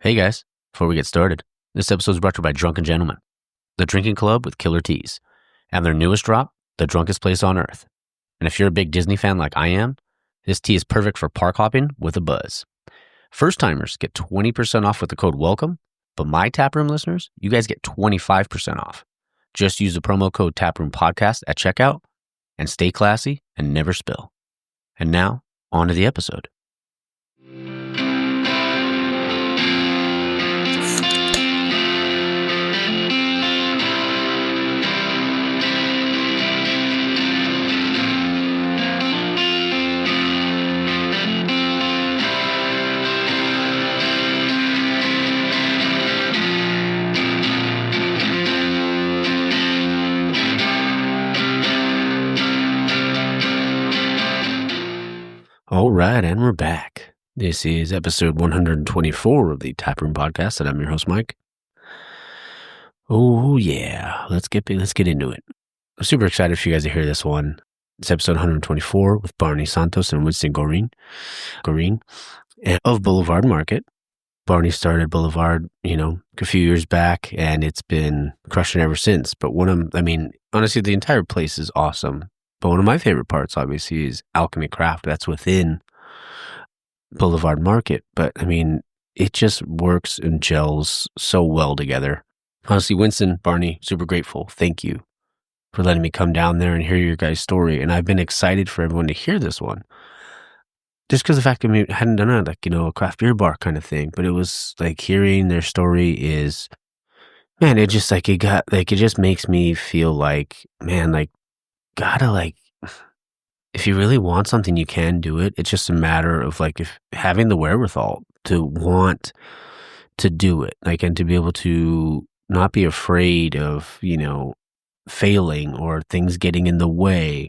Hey guys, before we get started, this episode is brought to you by Drunken Gentlemen, the drinking club with killer teas, and their newest drop, The Drunkest Place on Earth. And if you're a big Disney fan like I am, this tea is perfect for park hopping with a buzz. First timers get 20% off with the code WELCOME, but my Taproom listeners, you guys get 25% off. Just use the promo code Taproom Podcast at checkout and stay classy and never spill. And now, on to the episode. All right, and we're back. This is episode 124 of the Taproom Podcast, and I'm your host, Mike. Oh yeah, let's get into it. I'm super excited for you guys to hear this one. It's episode 124 with Barney Santos and Winston Goreen, and of Boulevard Market. Barney started Boulevard, a few years back, and it's been crushing ever since. But honestly, the entire place is awesome. But one of my favorite parts, obviously, is Alchemy Craft. That's within Boulevard Market. But, it just works and gels so well together. Honestly, Winston, Barney, super grateful. Thank you for letting me come down there and hear your guys' story. And I've been excited for everyone to hear this one. Just because the fact that I hadn't done a craft beer bar kind of thing. But it was like hearing their story is, man, it just it just makes me feel like, man, if you really want something, you can do it. It's just a matter of if having the wherewithal to want to do it, and to be able to not be afraid of, failing or things getting in the way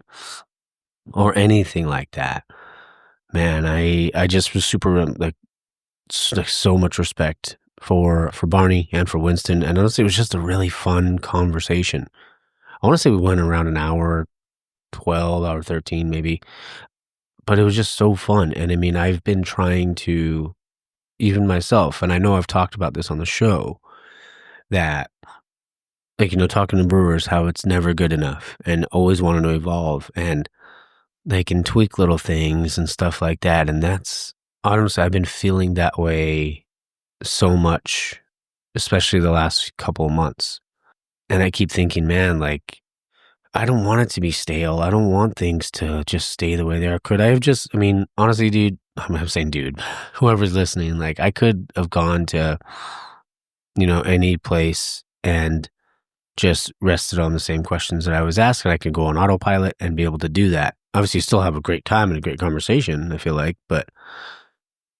or anything like that. Man, I just was super, so much respect for Barney and for Winston. And honestly, it was just a really fun conversation. I want to say we went around an hour 12, hour 13 maybe, but it was just so fun. And I've been trying to, even myself, and I know I've talked about this on the show, that talking to brewers, how it's never good enough and always wanting to evolve, and they can tweak little things and stuff like that. And that's, honestly, I've been feeling that way so much, especially the last couple of months. And I keep thinking, man, I don't want it to be stale. I don't want things to just stay the way they are. Could I have just, honestly, dude, I'm saying dude, whoever's listening, I could have gone to, any place and just rested on the same questions that I was asking. I could go on autopilot and be able to do that. Obviously, still have a great time and a great conversation, I feel like, but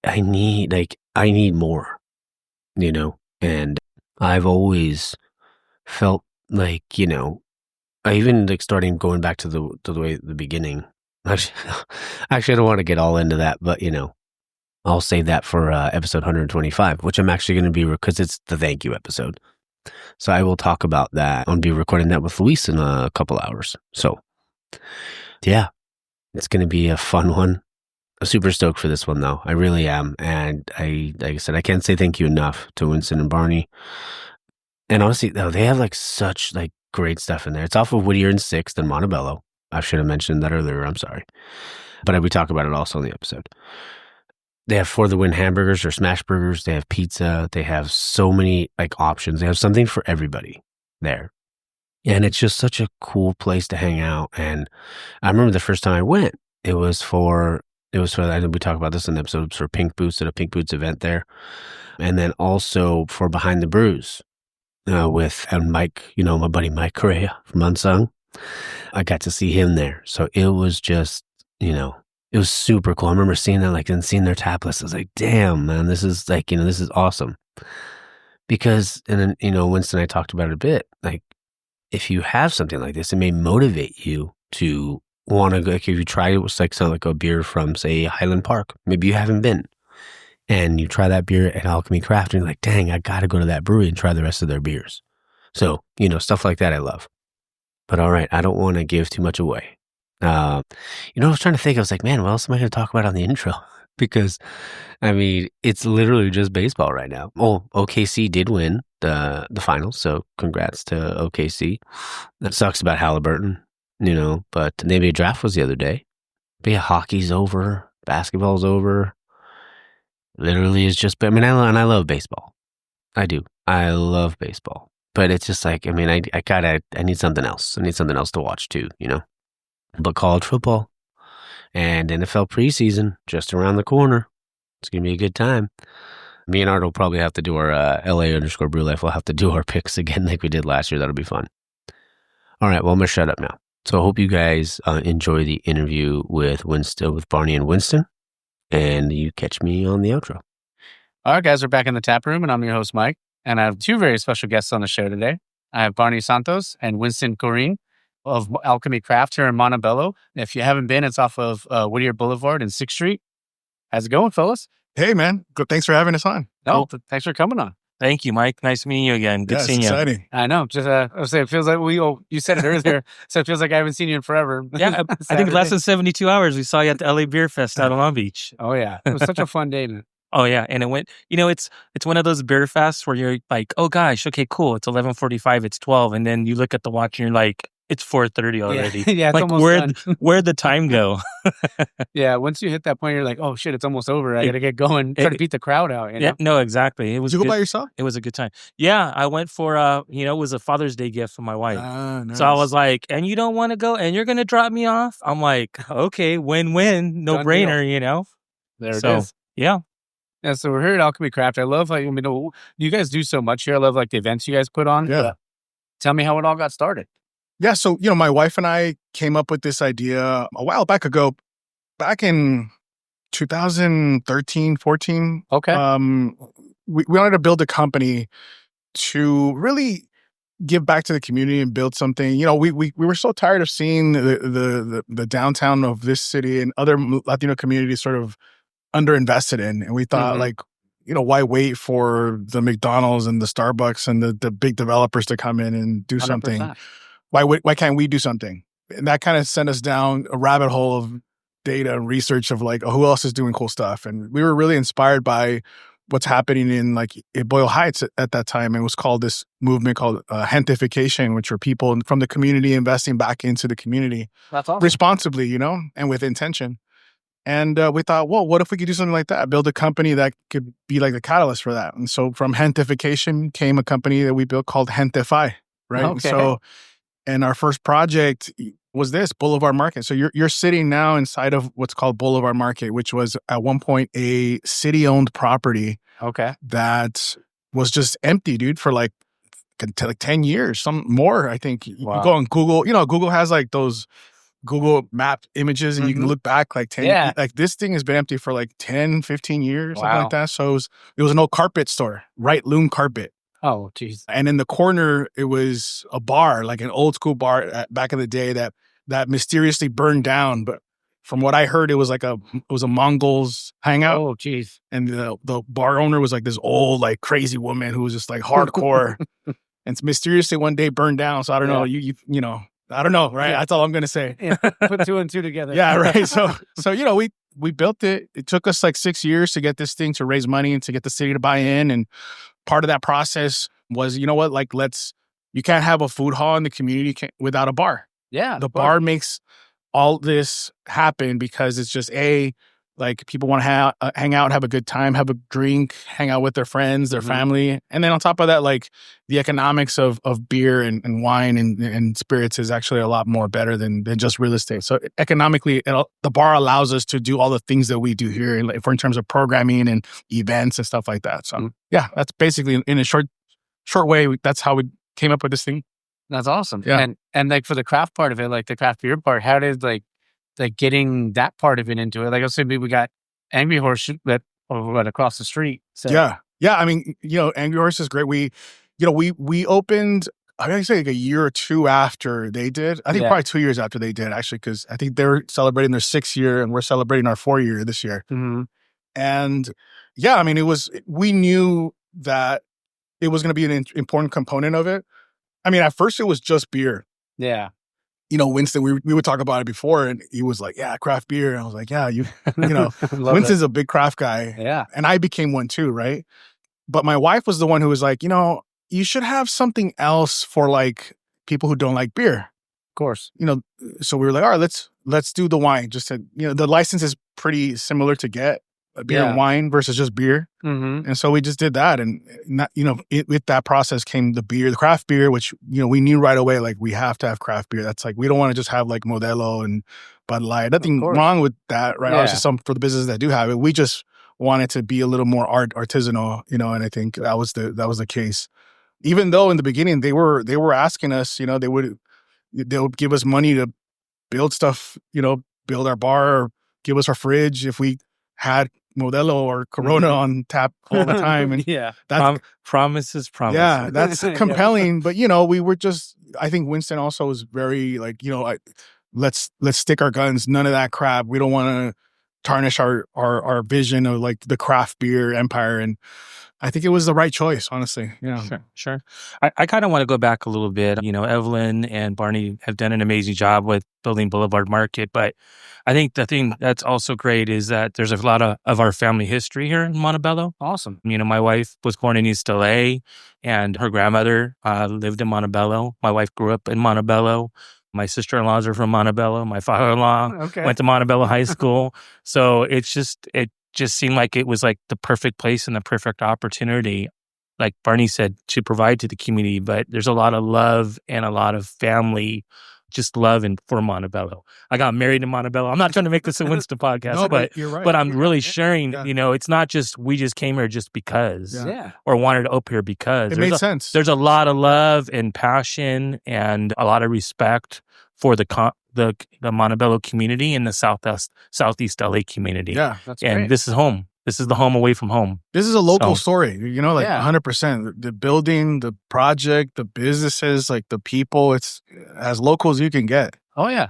I need more, and I've always felt I even starting going back to the beginning. Actually, I don't want to get all into that, but I'll save that for episode 125, which I'm actually going to be, because it's the thank you episode. So I will talk about that. I'll be recording that with Luis in a couple hours. So yeah, it's going to be a fun one. I'm super stoked for this one though. I really am. And like I said, I can't say thank you enough to Winston and Barney. And honestly, though, they have such great stuff in there. It's off of Whittier and 6th in Montebello. I should have mentioned that earlier. I'm sorry. But we talk about it also in the episode. They have For the Win hamburgers or smash burgers. They have pizza. They have so many options. They have something for everybody there. And it's just such a cool place to hang out. And I remember the first time I went, I know we talk about this in the episode, for Pink Boots at a Pink Boots event there. And then also for Behind the Brews. With Mike, my buddy Mike Correa from Unsung. I got to see him there. So it was just, it was super cool. I remember seeing that, and seeing their tap list. I was like, damn, man, this is this is awesome. Because, and then, Winston and I talked about it a bit, if you have something like this, it may motivate you to want to go, if you try it with something like a beer from, say, Highland Park, maybe you haven't been. And you try that beer at Alchemy Craft and you're like, dang, I got to go to that brewery and try the rest of their beers. So, stuff like that I love. But all right, I don't want to give too much away. I was trying to think, I was like, man, what else am I going to talk about on the intro? because I mean, it's literally just baseball right now. Oh, OKC did win the finals, so congrats to OKC. That sucks about Halliburton, but the NBA draft was the other day. But yeah, hockey's over, basketball's over. Literally, it's just. I mean, I love baseball. I do. I love baseball, but it's just like, I mean, I need something else. I need something else to watch too, But college football and NFL preseason just around the corner. It's gonna be a good time. Me and Art will probably have to do our LA_Brew Life. We'll have to do our picks again like we did last year. That'll be fun. All right, well, I'm gonna shut up now. So I hope you guys enjoy the interview with Barney and Winston, and you catch me on the outro. All right, guys, we're back in the tap room, and I'm your host, Mike, and I have two very special guests on the show today. I have Barney Santos and Winston Goreen of Alchemy Craft here in Montebello. If you haven't been, it's off of Whittier Boulevard and 6th Street. How's it going, fellas? Hey, man. Good. Thanks for having us on. No, cool. Thanks for coming on. Thank you, Mike. Nice meeting you again. Good seeing you. Exciting. I know. Just I was saying, it feels like you said it earlier, so it feels like I haven't seen you in forever. Yeah, I think less than 72 hours we saw you at the LA Beer Fest out on Long Beach. Oh yeah, it was such a fun day. Oh yeah, and it went. It's one of those beer fests where you're like, oh gosh, okay, cool. It's 11:45. It's 12, and then you look at the watch and you're like, it's 4:30 already. Yeah, it's like almost done. Where'd the time go? Yeah, once you hit that point, you're like, oh shit, it's almost over. I gotta get going. Try to beat the crowd out. Yeah, no, exactly. It was. Did you go by yourself? It was a good time. Yeah, I went for it was a Father's Day gift from my wife. Nice. So I was like, and you don't want to go, and you're gonna drop me off? I'm like, okay, win-win, no brainer, There it is. Yeah. Yeah, so we're here at Alchemy Craft. I love you guys do so much here. I love like the events you guys put on. Yeah. Tell me how it all got started. Yeah, so, my wife and I came up with this idea a while back ago, back in 2013, 14. Okay. We wanted to build a company to really give back to the community and build something. We were so tired of seeing the downtown of this city and other Latino communities sort of underinvested in. And we thought why wait for the McDonald's and the Starbucks and the big developers to come in and do 100%. Something? Why can't we do something? And that kind of sent us down a rabbit hole of data and research of who else is doing cool stuff. And we were really inspired by what's happening in Boyle Heights at that time. It was called this movement called gentrification, which were people from the community investing back into the community. That's awesome. Responsibly, and with intention. And we thought, well, what if we could do something like that? Build a company that could be like the catalyst for that. And so from gentrification came a company that we built called Gentify, right? Okay. So, and our first project was this Boulevard Market. So you're sitting now inside of what's called Boulevard Market, which was at one point a city-owned property. Okay. That was just empty, dude, for like 10 years, some more, I think. Wow. You go on Google, Google has those Google map images and you can look back 10, this thing has been empty for 10, 15 years, something like that. So it was an old carpet store, right? Loom carpet. Oh, geez. And in the corner, it was a bar, like an old school bar back in the day that mysteriously burned down. But from what I heard, it was a Mongols hangout. Oh, geez. And the bar owner was this old, crazy woman who was just hardcore. And mysteriously one day burned down. So I don't know, I don't know, right? Yeah. That's all I'm going to say. Yeah. Put two and two together. Yeah, right. So we built it. It took us 6 years to get this thing, to raise money and to get the city to buy in. And part of that process was, you can't have a food hall in the community without a bar. Yeah. The bar makes all this happen because it's just people want to hang out, have a good time, have a drink, hang out with their friends, their family. And then on top of that, the economics of beer and wine and spirits is actually a lot more better than just real estate. So economically, the bar allows us to do all the things that we do here in terms of programming and events and stuff like that. So yeah, that's basically in a short way, that's how we came up with this thing. That's awesome. Yeah. And for the craft part of it, the craft beer part, how did getting that part of it into it? I said, we got Angry Horse that right across the street. So. Yeah. I mean, Angry Horse is great. We opened, I think a year or two after they did. I think probably 2 years after they did, actually, because I think they're celebrating their 6th year and we're celebrating our 4th year this year. Mm-hmm. And yeah, I mean, we knew that it was going to be an important component of it. I mean, at first it was just beer. Yeah. Winston, we would talk about it before, and he was like, yeah, craft beer. And I was like, yeah, Winston's a big craft guy. Yeah. And I became one too, right? But my wife was the one who was like, you should have something else for like people who don't like beer. Of course. So we were like, all right, let's do the wine. Just to, the license is pretty similar to get a beer and wine versus just beer. Mm-hmm. And so we just did that. And not, with that process came the craft beer, which, we knew right away, like we have to have craft beer. That's like, we don't want to just have like Modelo and Bud Light. Nothing wrong with that, right? Yeah. Obviously some for the businesses that do have it. We just wanted to be a little more artisanal, and I think that was the case. Even though in the beginning they were asking us, they would give us money to build stuff, build our bar, or give us our fridge if we had Modelo or Corona on tap all the time. And that's promises. Yeah, that's compelling. But we were just, I think Winston also was very like, let's stick our guns. None of that crap. We don't want to tarnish our vision of like the craft beer empire. And I think it was the right choice, honestly. Yeah. Sure. I kind of want to go back a little bit. Evelyn and Barney have done an amazing job with building Boulevard Market, but I think the thing that's also great is that there's a lot of our family history here in Montebello. Awesome. My wife was born in East LA, and her grandmother lived in Montebello. My wife grew up in Montebello. My sister-in-laws are from Montebello. My father-in-law went to Montebello High School. So it just seemed like it was like the perfect place and the perfect opportunity, like Barney said, to provide to the community. But there's a lot of love and a lot of family, just love for Montebello. I got married in Montebello. I'm not trying to make this a Winston podcast, but you're right. But I'm really sharing, it's not just we just came here just because or wanted to open here because. It made sense. There's a lot of love and passion and a lot of respect for the Montebello community and the Southeast LA community. Yeah, that's and great. This is home. This is the home away from home. This is a local story, 100%. The building, the project, the businesses, like the people, it's as local as you can get. Oh, yeah.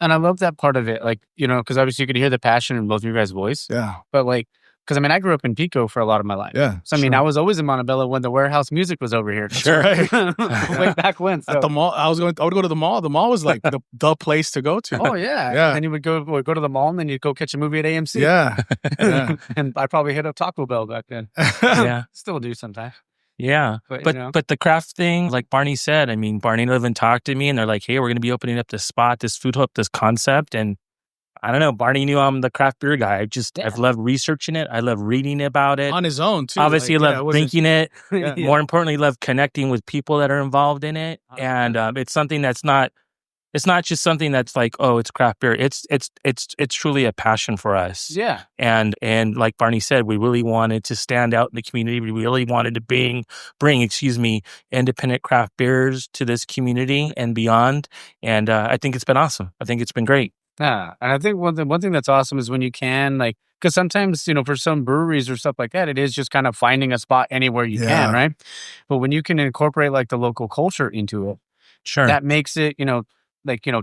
And I love that part of it. Like, because obviously you could hear the passion in both of your guys' voice. Yeah. But like, because I grew up in Pico for a lot of my life. Yeah. So I was always in Montebello when the warehouse music was over here. Sure. Way back when. So. At the mall, I would go to the mall. The mall was like the place to go to. Oh yeah. Yeah. And you would go to the mall and then you'd go catch a movie at AMC. Yeah. And I probably hit up Taco Bell back then. Yeah. Still do sometimes. Yeah. But the craft thing, like Barney said, Barney and Evelyn talked to me and they're like, hey, we're going to be opening up this spot, this food hub, this concept. And I don't know, Barney knew I'm the craft beer guy. I've loved researching it. I love reading about it. On his own, too. Obviously, love drinking it. Yeah. More importantly, love connecting with people that are involved in it. And it's something it's not just something that's like, oh, it's craft beer. It's truly a passion for us. Yeah. And like Barney said, we really wanted to stand out in the community. We really wanted to bring independent craft beers to this community and beyond. And I think it's been awesome. I think it's been great. Yeah, and I think one thing that's awesome is when you can, like, because sometimes, for some breweries or stuff like that, it is just kind of finding a spot anywhere you can, right? But when you can incorporate, like, the local culture into it, sure, that makes it,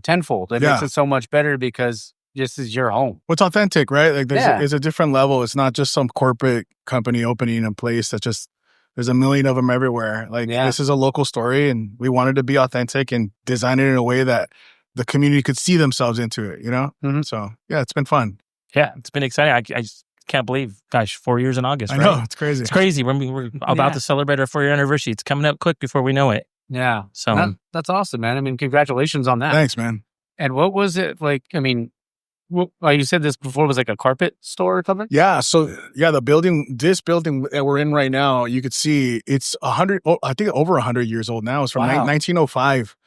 tenfold. It makes it so much better because this is your home. What's authentic, right? Like, there's a different level. It's not just some corporate company opening a place that just, there's a million of them everywhere. Like, this is a local story, and we wanted to be authentic and design it in a way that the community could see themselves into it, Mm-hmm. So, it's been fun. Yeah, it's been exciting. I just can't believe, 4 years in August, right? I know, it's crazy. It's crazy. We're about to celebrate our 4-year anniversary. It's coming up quick before we know it. Yeah. So that's awesome, man. Congratulations on that. Thanks, man. And what was it like? You said this before was like a carpet store or something? Yeah. So, this building that we're in right now, you could see it's I think over 100 years old now. It's from 1905.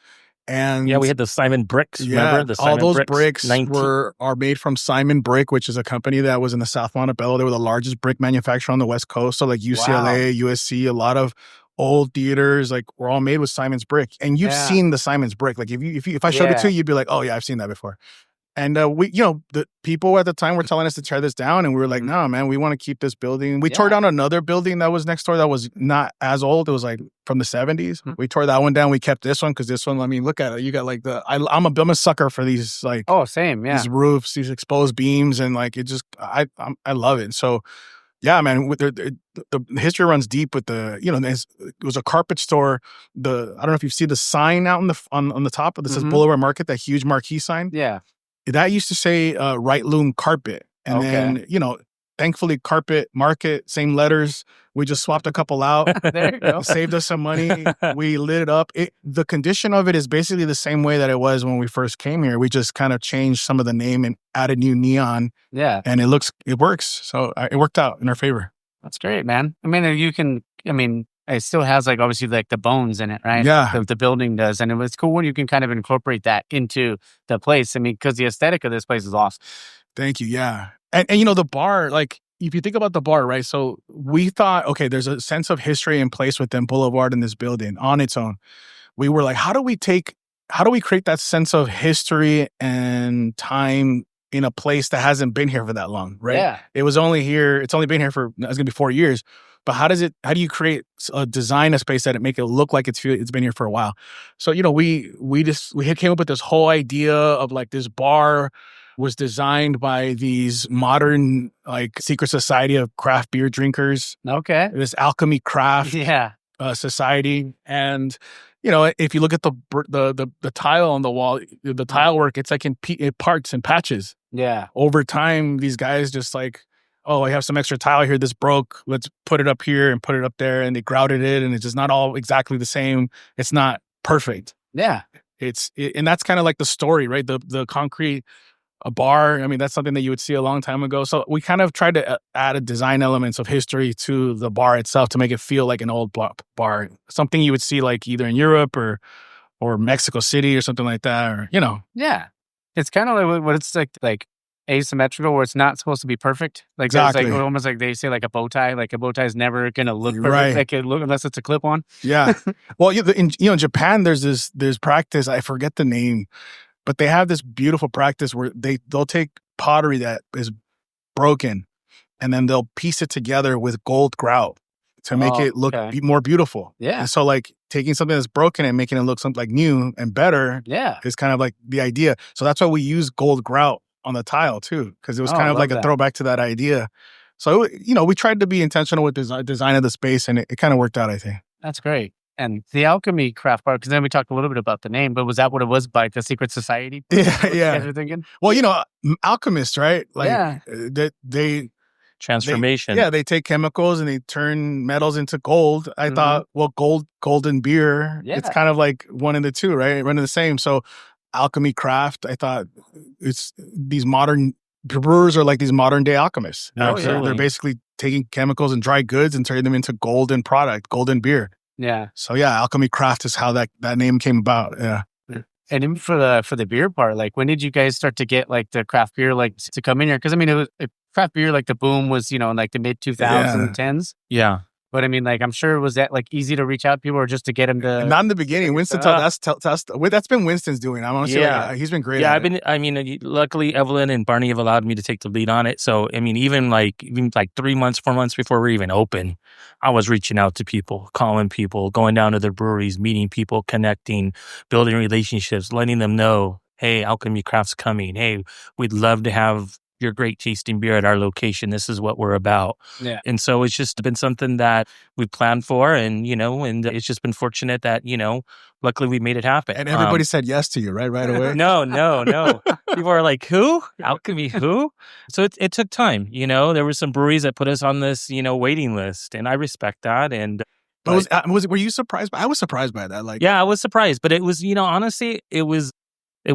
And we had the Simon bricks. Remember the Simon all those bricks are made from Simon Brick, which is a company that was in the South Montebello. They were the largest brick manufacturer on the West Coast. So like UCLA, USC, a lot of old theaters, like, were all made with Simon's Brick. And you've seen the Simon's Brick. Like if I showed it to you, you'd be like, oh yeah, I've seen that before. And we, the people at the time were telling us to tear this down, and we were like, no, man, we want to keep this building. We tore down another building that was next door that was not as old. It was like from the 70s. Mm-hmm. We tore that one down. We kept this one because this one, look at it. You got like I'm a sucker for these, like, oh, same, yeah, these roofs, these exposed beams, and like it just I love it. So Yeah, man. With the history runs deep with the, it was a carpet store. I don't know if you see the sign out on the top that says Boulevard Market, that huge marquee sign. Yeah. That used to say Right Loom Carpet. And then, thankfully, Carpet Market, same letters. We just swapped a couple out. There you go. Saved us some money. We lit it up. The condition of it is basically the same way that it was when we first came here. We just kind of changed some of the name and added new neon. Yeah. And it works. So it worked out in our favor. That's great, man. I mean, it still has like obviously like the bones in it, right? Yeah. The building does. And it was cool when you can kind of incorporate that into the place. I mean, because the aesthetic of this place is awesome. Thank you. Yeah. And the bar, like, if you think about the bar, right? So we thought, okay, there's a sense of history in place within Boulevard in this building on its own. We were like, how do we create that sense of history and time in a place that hasn't been here for that long, right? Yeah. It's only been here for, it's going to be 4 years. But how do you create design a space that make it look like it's been here for a while? So, we came up with this whole idea of like this bar was designed by these modern, like, secret society of craft beer drinkers. Okay. This Alchemy Craft society. And, if you look at the tile on the wall, the tile work, it's like in parts and patches. Yeah. Over time, these guys just like, oh, I have some extra tile here. This broke. Let's put it up here and put it up there. And they grouted it. And it's just not all exactly the same. It's not perfect. Yeah. And that's kind of like the story, right? The concrete, a bar. I mean, that's something that you would see a long time ago. So we kind of tried to add design elements of history to the bar itself to make it feel like an old bar, something you would see like either in Europe or Mexico City or something like that, or Yeah, it's kind of like what it's like asymmetrical, where it's not supposed to be perfect. Like exactly, it's like almost like they say like a bow tie. Like a bow tie is never gonna look perfect. Right. Like it look unless it's a clip on. Yeah. Well, in Japan, there's practice. I forget the name. But they have this beautiful practice where they'll take pottery that is broken and then they'll piece it together with gold grout to make it look more beautiful. Yeah. And so like taking something that's broken and making it look something like new and better is kind of like the idea. So that's why we use gold grout on the tile too, because it was kind of like a throwback to that idea. So, we tried to be intentional with design of the space, and it kind of worked out, I think. That's great. And the Alchemy Craft Bar, because then we talked a little bit about the name, but was that what it was by the secret society? Yeah. You guys were thinking? Well, alchemists, right? Like they transformation. They take chemicals and they turn metals into gold. I thought, well, golden beer, it's kind of like one and the two, right? One and the same. So Alchemy Craft, I thought it's these modern brewers are like these modern day alchemists. They're basically taking chemicals and dry goods and turning them into golden golden beer. Yeah. So Alchemy Craft is how that name came about. Yeah. And even for the beer part, like when did you guys start to get like the craft beer like to come in here? Because I mean, it was craft beer, like the boom was in like the mid 2010s. Yeah. But I mean, like, I'm sure, was that like easy to reach out to people or just to get them to? Not in the beginning. Winston, that's been Winston's doing. I'm honestly he's been great. Yeah, luckily Evelyn and Barney have allowed me to take the lead on it. So, I mean, even like 3 months, 4 months before we're even open, I was reaching out to people, calling people, going down to their breweries, meeting people, connecting, building relationships, letting them know, hey, Alchemy Craft's coming. Hey, we'd love to have your great tasting beer at our location. This is what we're about. Yeah. And so it's just been something that we planned for, and and it's just been fortunate that, luckily we made it happen. And everybody said yes to you, right away? No. People are like, who? Alchemy who? So it took time, there were some breweries that put us on this, waiting list, and I respect that. And were you surprised? I was surprised by that. Yeah, I was surprised, but it was, honestly, it was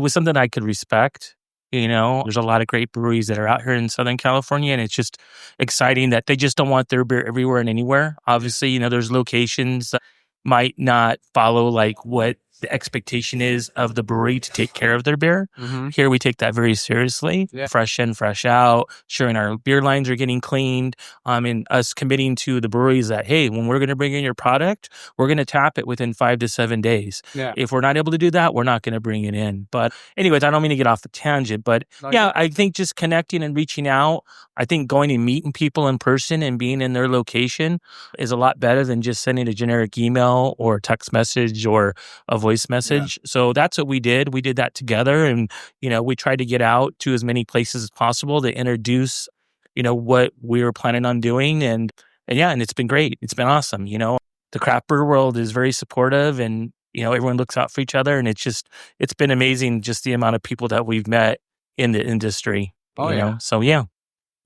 something I could respect. There's a lot of great breweries that are out here in Southern California, and it's just exciting that they just don't want their beer everywhere and anywhere. Obviously, there's locations that might not follow like what the expectation is of the brewery to take care of their beer. Mm-hmm. Here we take that very seriously. Yeah. Fresh in, fresh out, ensuring our beer lines are getting cleaned. And us committing to the breweries that, hey, when we're going to bring in your product, we're going to tap it within 5 to 7 days. Yeah. If we're not able to do that, we're not going to bring it in. But anyways, I don't mean to get off the tangent, but I think just connecting and reaching out, I think going and meeting people in person and being in their location is a lot better than just sending a generic email or a text message or a voice message. Yeah. So that's what we did. We did that together, and we tried to get out to as many places as possible to introduce what we were planning on doing. And it's been great. It's been awesome. The craft beer world is very supportive, and, everyone looks out for each other. And it's been amazing just the amount of people that we've met in the industry. So yeah.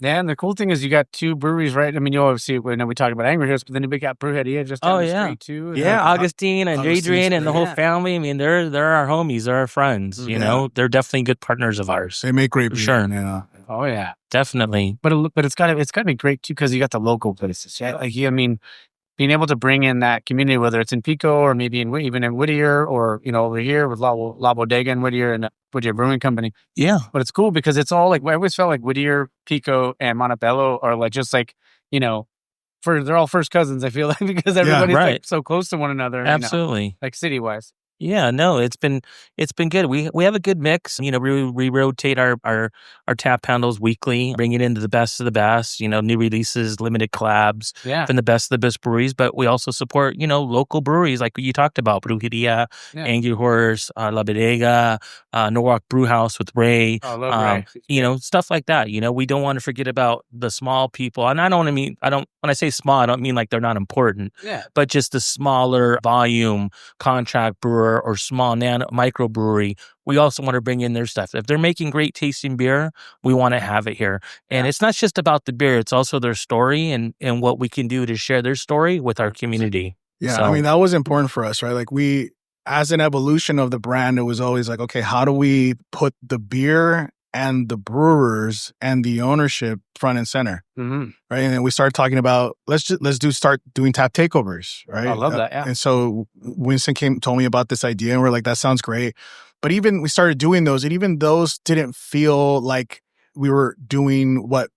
Yeah, and the cool thing is you got 2 breweries, right? I mean, you obviously, we talked about Angry Horse, but then you got Brewhead just down the street too. Yeah, Augustine and Adrian and the whole family. I mean, they're our homies, they're our friends. They're definitely good partners of ours. They make great beer. Sure. Yeah. Oh yeah, definitely. But it's got to be great too, because you got the local places. Yeah, being able to bring in that community, whether it's in Pico or maybe even in Whittier, or over here with La Bodega and Whittier and Whittier Brewing Company. Yeah, but it's cool because it's all like, I always felt like Whittier, Pico, and Montebello are like just like they're all first cousins. I feel like, because everybody's like so close to one another. Absolutely, like city wise. Yeah, no, it's been good. We have a good mix. We rotate our tap handles weekly, bringing in the best of the best. New releases, limited collabs, from the best of the best breweries. But we also support local breweries like you talked about, Brewhead, Angry Horse, La Bodega, Norwalk Brew House with Ray. Oh, love Ray. Stuff like that. We don't want to forget about the small people. And when I say small, I don't mean like they're not important. Yeah. But just the smaller volume contract brewer or small microbrewery, we also want to bring in their stuff. If they're making great tasting beer, we want to have it here. And it's not just about the beer, it's also their story and what we can do to share their story with our community. Yeah, I mean, that was important for us, right? Like as an evolution of the brand, it was always like, okay, how do we put the beer and the brewers and the ownership front and center, right? And then we started talking about start doing tap takeovers, right? I love that. Yeah. And so Winston told me about this idea, and we're like, that sounds great. But even we started doing those, and even those didn't feel like we were doing what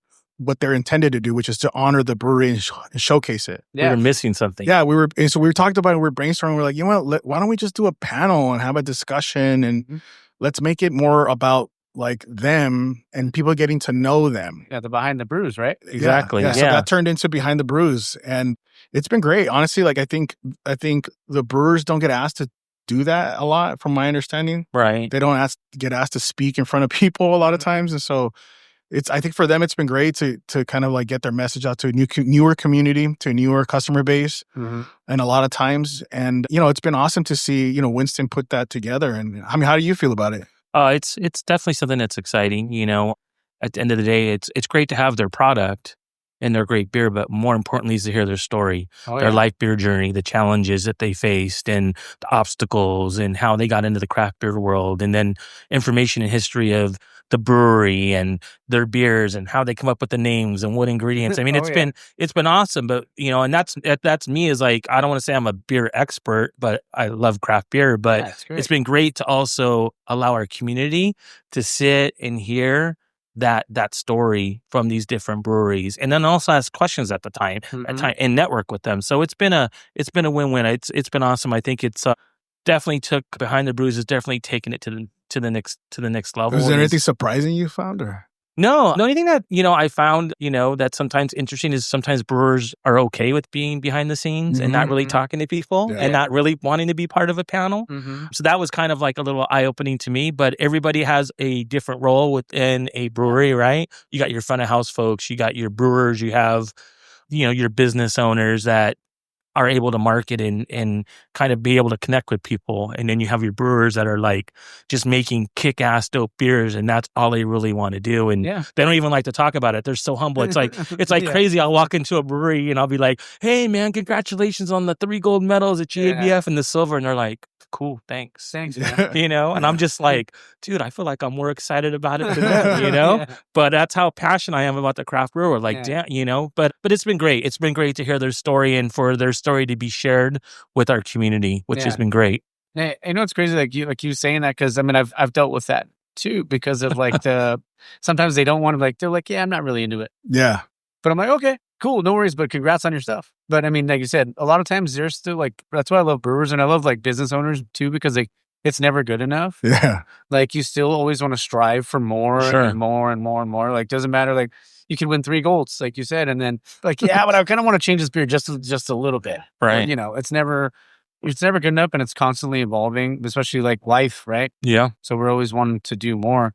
they're intended to do, which is to honor the brewery and showcase it. Yeah. We were missing something. Yeah, and so we talked about it. We were brainstorming. We're like, why don't we just do a panel and have a discussion, and let's make it more about like them and people getting to know them. Yeah, the behind the brews, right? Exactly. Yeah. So that turned into behind the brews, and it's been great. Honestly, like I think the brewers don't get asked to do that a lot, from my understanding. Right. They don't get asked to speak in front of people a lot of times, and so I think for them it's been great to kind of like get their message out to a newer community, to a newer customer base, and a lot of times, and it's been awesome to see Winston put that together. And I mean, how do you feel about it? It's definitely something that's exciting. At the end of the day, it's great to have their product and their great beer, but more importantly is to hear their story, their life beer journey, the challenges that they faced, and the obstacles, and how they got into the craft beer world, and then information and history of the brewery and their beers and how they come up with the names and what ingredients. I mean, it's been awesome, but and that's me, is like, I don't want to say I'm a beer expert, but I love craft beer, but it's been great to also allow our community to sit and hear that story from these different breweries, and then also ask questions at time and network with them. So it's been a win-win. It's been awesome. I think it's definitely took Behind the Brews has definitely taken it to the next level. Was there anything surprising you found, or? No, the only thing that, I found, that's sometimes interesting is sometimes brewers are okay with being behind the scenes and not really talking to people and not really wanting to be part of a panel. So that was kind of like a little eye-opening to me, but everybody has a different role within a brewery, right? You got your front of house folks, you got your brewers, you have, your business owners that are able to market and kind of be able to connect with people. And then you have your brewers that are like just making kick-ass dope beers, and that's all they really want to do. And they don't even like to talk about it. They're so humble. It's like crazy. I'll walk into a brewery and I'll be like, hey man, congratulations on the 3 gold medals at GABF and the silver. And they're like, cool, thanks. Thanks, man. And I'm just like, dude, I feel like I'm more excited about it than them, But that's how passionate I am about the craft brewer. Like, damn, but it's been great. It's been great to hear their story and for their story to be shared with our community, which has been great. Hey, it's crazy, like you saying that, because I mean, I've dealt with that too, because of like sometimes they don't want to, they're like, yeah, I'm not really into it. Yeah. But I'm like, okay, cool, no worries, but congrats on your stuff. But I mean, like you said, a lot of times there's still that's why I love brewers, and I love like business owners too, because it's never good enough. Yeah. Like you still always want to strive for more and more and more and more. Like, doesn't matter. Like you could win 3 golds, like you said, and then like, but I kind of want to change this beer just a little bit. Right. But, it's never good enough, and it's constantly evolving, especially like life, right? Yeah. So we're always wanting to do more.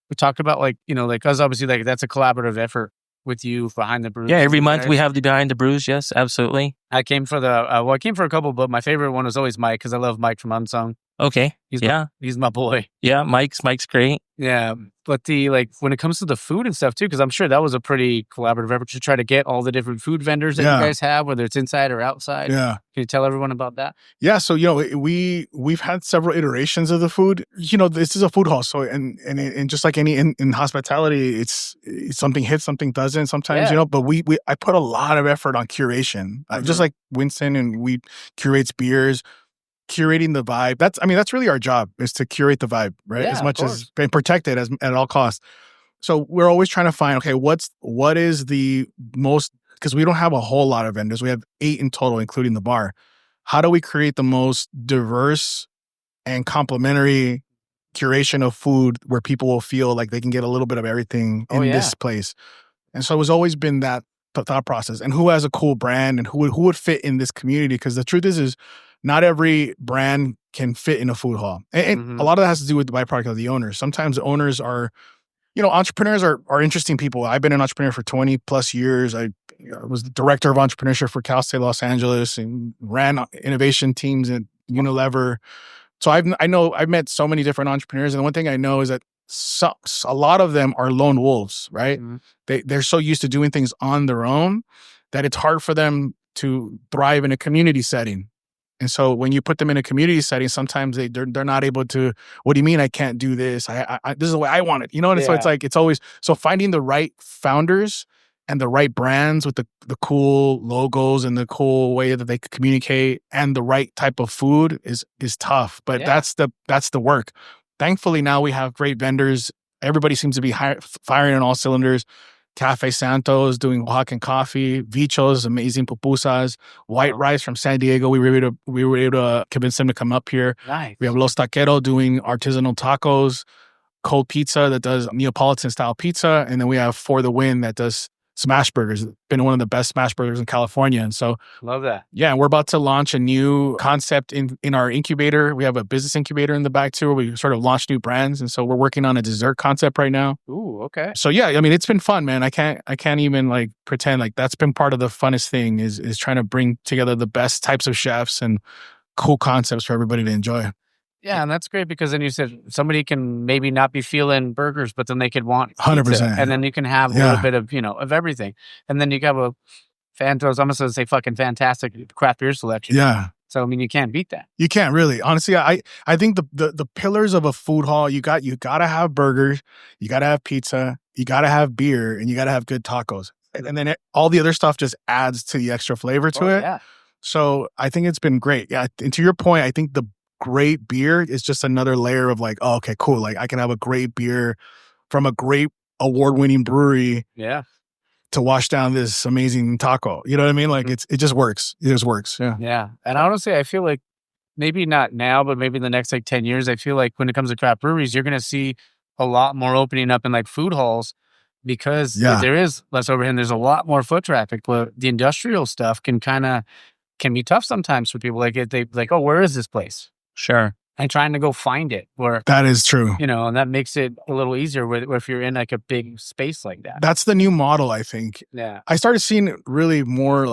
We talked about because obviously that's a collaborative effort. with you behind the brews. Yeah, every month we have the behind the brews. Yes, absolutely. I came for I came for a couple, but my favorite one was always Mike because I love Mike from Unsung. Okay. He's my boy. Yeah, Mike's great. Yeah, but when it comes to the food and stuff too, because I'm sure that was a pretty collaborative effort to try to get all the different food vendors that you guys have, whether it's inside or outside. Yeah. Can you tell everyone about that? Yeah, so we've had several iterations of the food. This is a food hall, so and just like any in hospitality, it's something hits, something doesn't sometimes, but I put a lot of effort on curation. Just like Winston, and we curates beers, curating the vibe. That's really our job, is to curate the vibe, right? As much as and protect it at all costs. So we're always trying to find, okay, what is the most, because we don't have a whole lot of vendors. We have 8 in total, including the bar. How do we create the most diverse and complementary curation of food where people will feel like they can get a little bit of everything in this place? And so it's always been that thought process. And who has a cool brand, and who would fit in this community? Because the truth is not every brand can fit in a food hall. And a lot of that has to do with the byproduct of the owners. Sometimes the owners are, entrepreneurs are interesting people. I've been an entrepreneur for 20 plus years. I was the director of entrepreneurship for Cal State Los Angeles and ran innovation teams at Unilever. So I've met so many different entrepreneurs. And the one thing I know is that a lot of them are lone wolves, right? They're so used to doing things on their own that it's hard for them to thrive in a community setting. And so when you put them in a community setting, sometimes they're not able to. What do you mean I can't do this? I this is the way I want it, And so it's always finding the right founders and the right brands with the cool logos and the cool way that they communicate and the right type of food is tough. But that's the work. Thankfully, now we have great vendors. Everybody seems to be firing on all cylinders. Cafe Santos doing Oaxacan coffee, Vicho's amazing pupusas, white rice from San Diego. We were able to convince them to come up here. Nice. We have Los Taqueros doing artisanal tacos, Cold Pizza that does Neapolitan style pizza, and then we have For the Win that does smash burgers. It's been one of the best smash burgers in California. And so love that. Yeah, and we're about to launch a new concept in our incubator. We have a business incubator in the back too, where we sort of launch new brands. And so we're working on a dessert concept right now. Ooh, okay. So yeah, it's been fun, man. I can't even pretend that's been part of the funnest thing is trying to bring together the best types of chefs and cool concepts for everybody to enjoy. Yeah, and that's great because then you said somebody can maybe not be feeling burgers, but then they could want 100%, and then you can have a little bit of of everything, and then you have a Santos. I'm gonna say fucking fantastic craft beer selection. Yeah. So you can't beat that. You can't really. Honestly, I think the pillars of a food hall, you gotta have burgers, you gotta have pizza, you gotta have beer, and you gotta have good tacos, and then all the other stuff just adds to the extra flavor to it. Yeah. So I think it's been great. Yeah, and to your point, I think the great beer is just another layer of okay, cool. I can have a great beer from a great award-winning brewery. Yeah. To wash down this amazing taco. You know what I mean? It just works. It just works. Yeah. Yeah. And honestly, I feel like maybe not now, but maybe in the next 10 years, I feel like when it comes to craft breweries, you're going to see a lot more opening up in food halls because there is less overhead. There's a lot more foot traffic, but the industrial stuff can be tough sometimes for people. Oh, where is this place? Sure. And trying to go find it that is true. And that makes it a little easier if you're in a big space like that. That's the new model, I think. Yeah. I started seeing it really more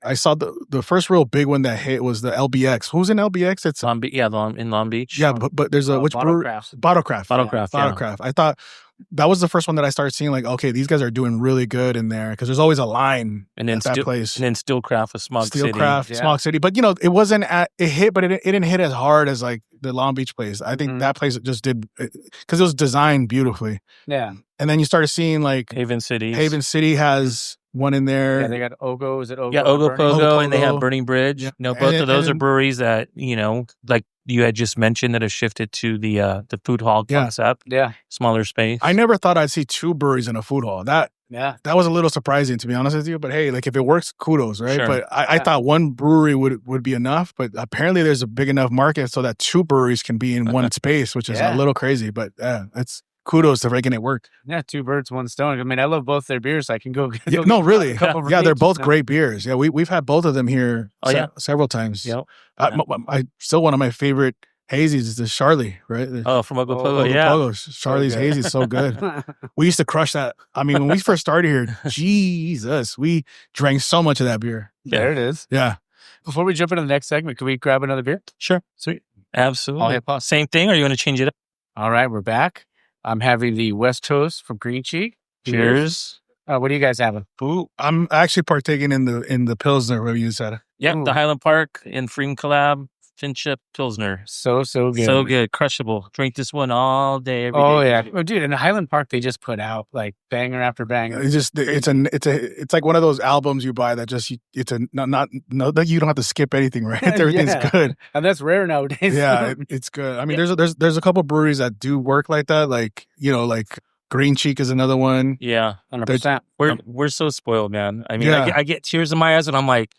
I saw the first real big one that hit was the LBX. Who's in LBX? It's in Long Beach. Yeah, but there's which brewery? Bottlecraft. Bottlecraft. I thought that was the first one that I started seeing okay, these guys are doing really good in there because there's always a line and then at that place. And then Steelcraft with Smog City. Steelcraft, Smog City. But, it wasn't it hit, but it didn't hit as hard as the Long Beach place. I think that place just did, because it was designed beautifully. Yeah. And then you started seeing Haven City. Haven City has one in there. Yeah, they got Ogo. Is it Ogo? Yeah, Ogo Pogo, and they have Burning Bridge. Yeah. Both of those are breweries that, you had just mentioned that have shifted to the food hall concept. Yeah. Smaller space. I never thought I'd see 2 breweries in a food hall. That was a little surprising, to be honest with you. But hey, if it works, kudos, right? Sure. But I thought 1 brewery would be enough. But apparently there's a big enough market so that 2 breweries can be in one space, which is a little crazy. But it's kudos to making it work. Yeah, 2 birds, 1 stone. I love both their beers. I can go. No, really. Yeah, they're both great beers. Yeah, we've had both of them here several times. Yep. I still one of my favorite Hazy's is the Charlie, right? Oh, from Ogopogo, yeah. Charlie's Hazy is so good. We used to crush that. I mean, when we first started here, Jesus, we drank so much of that beer. There it is. Yeah. Before we jump into the next segment, can we grab another beer? Sure. Sweet. Absolutely. I'll hit pause. Same thing, or you want to change it up? All right, we're back. I'm having the West Coast from Green Cheek. Cheers. What are you guys having? Ooh, I'm actually partaking in the Pilsner where you said. Yep, the Highland Park and Freem collab. Finchip Pilsner. So good. So good. Crushable. Drink this one all day, every day. Oh, yeah. Oh, dude, in the Highland Park, they just put out like banger after banger. It's like one of those albums you buy that just, it's a, not that you don't have to skip anything, right? Everything's good. And that's rare nowadays. Yeah, it's good. I mean, there's a couple breweries that do work like that. Like, like Green Cheek is another one. Yeah. 100%. We're so spoiled, man. I mean, I get tears in my eyes and I'm like,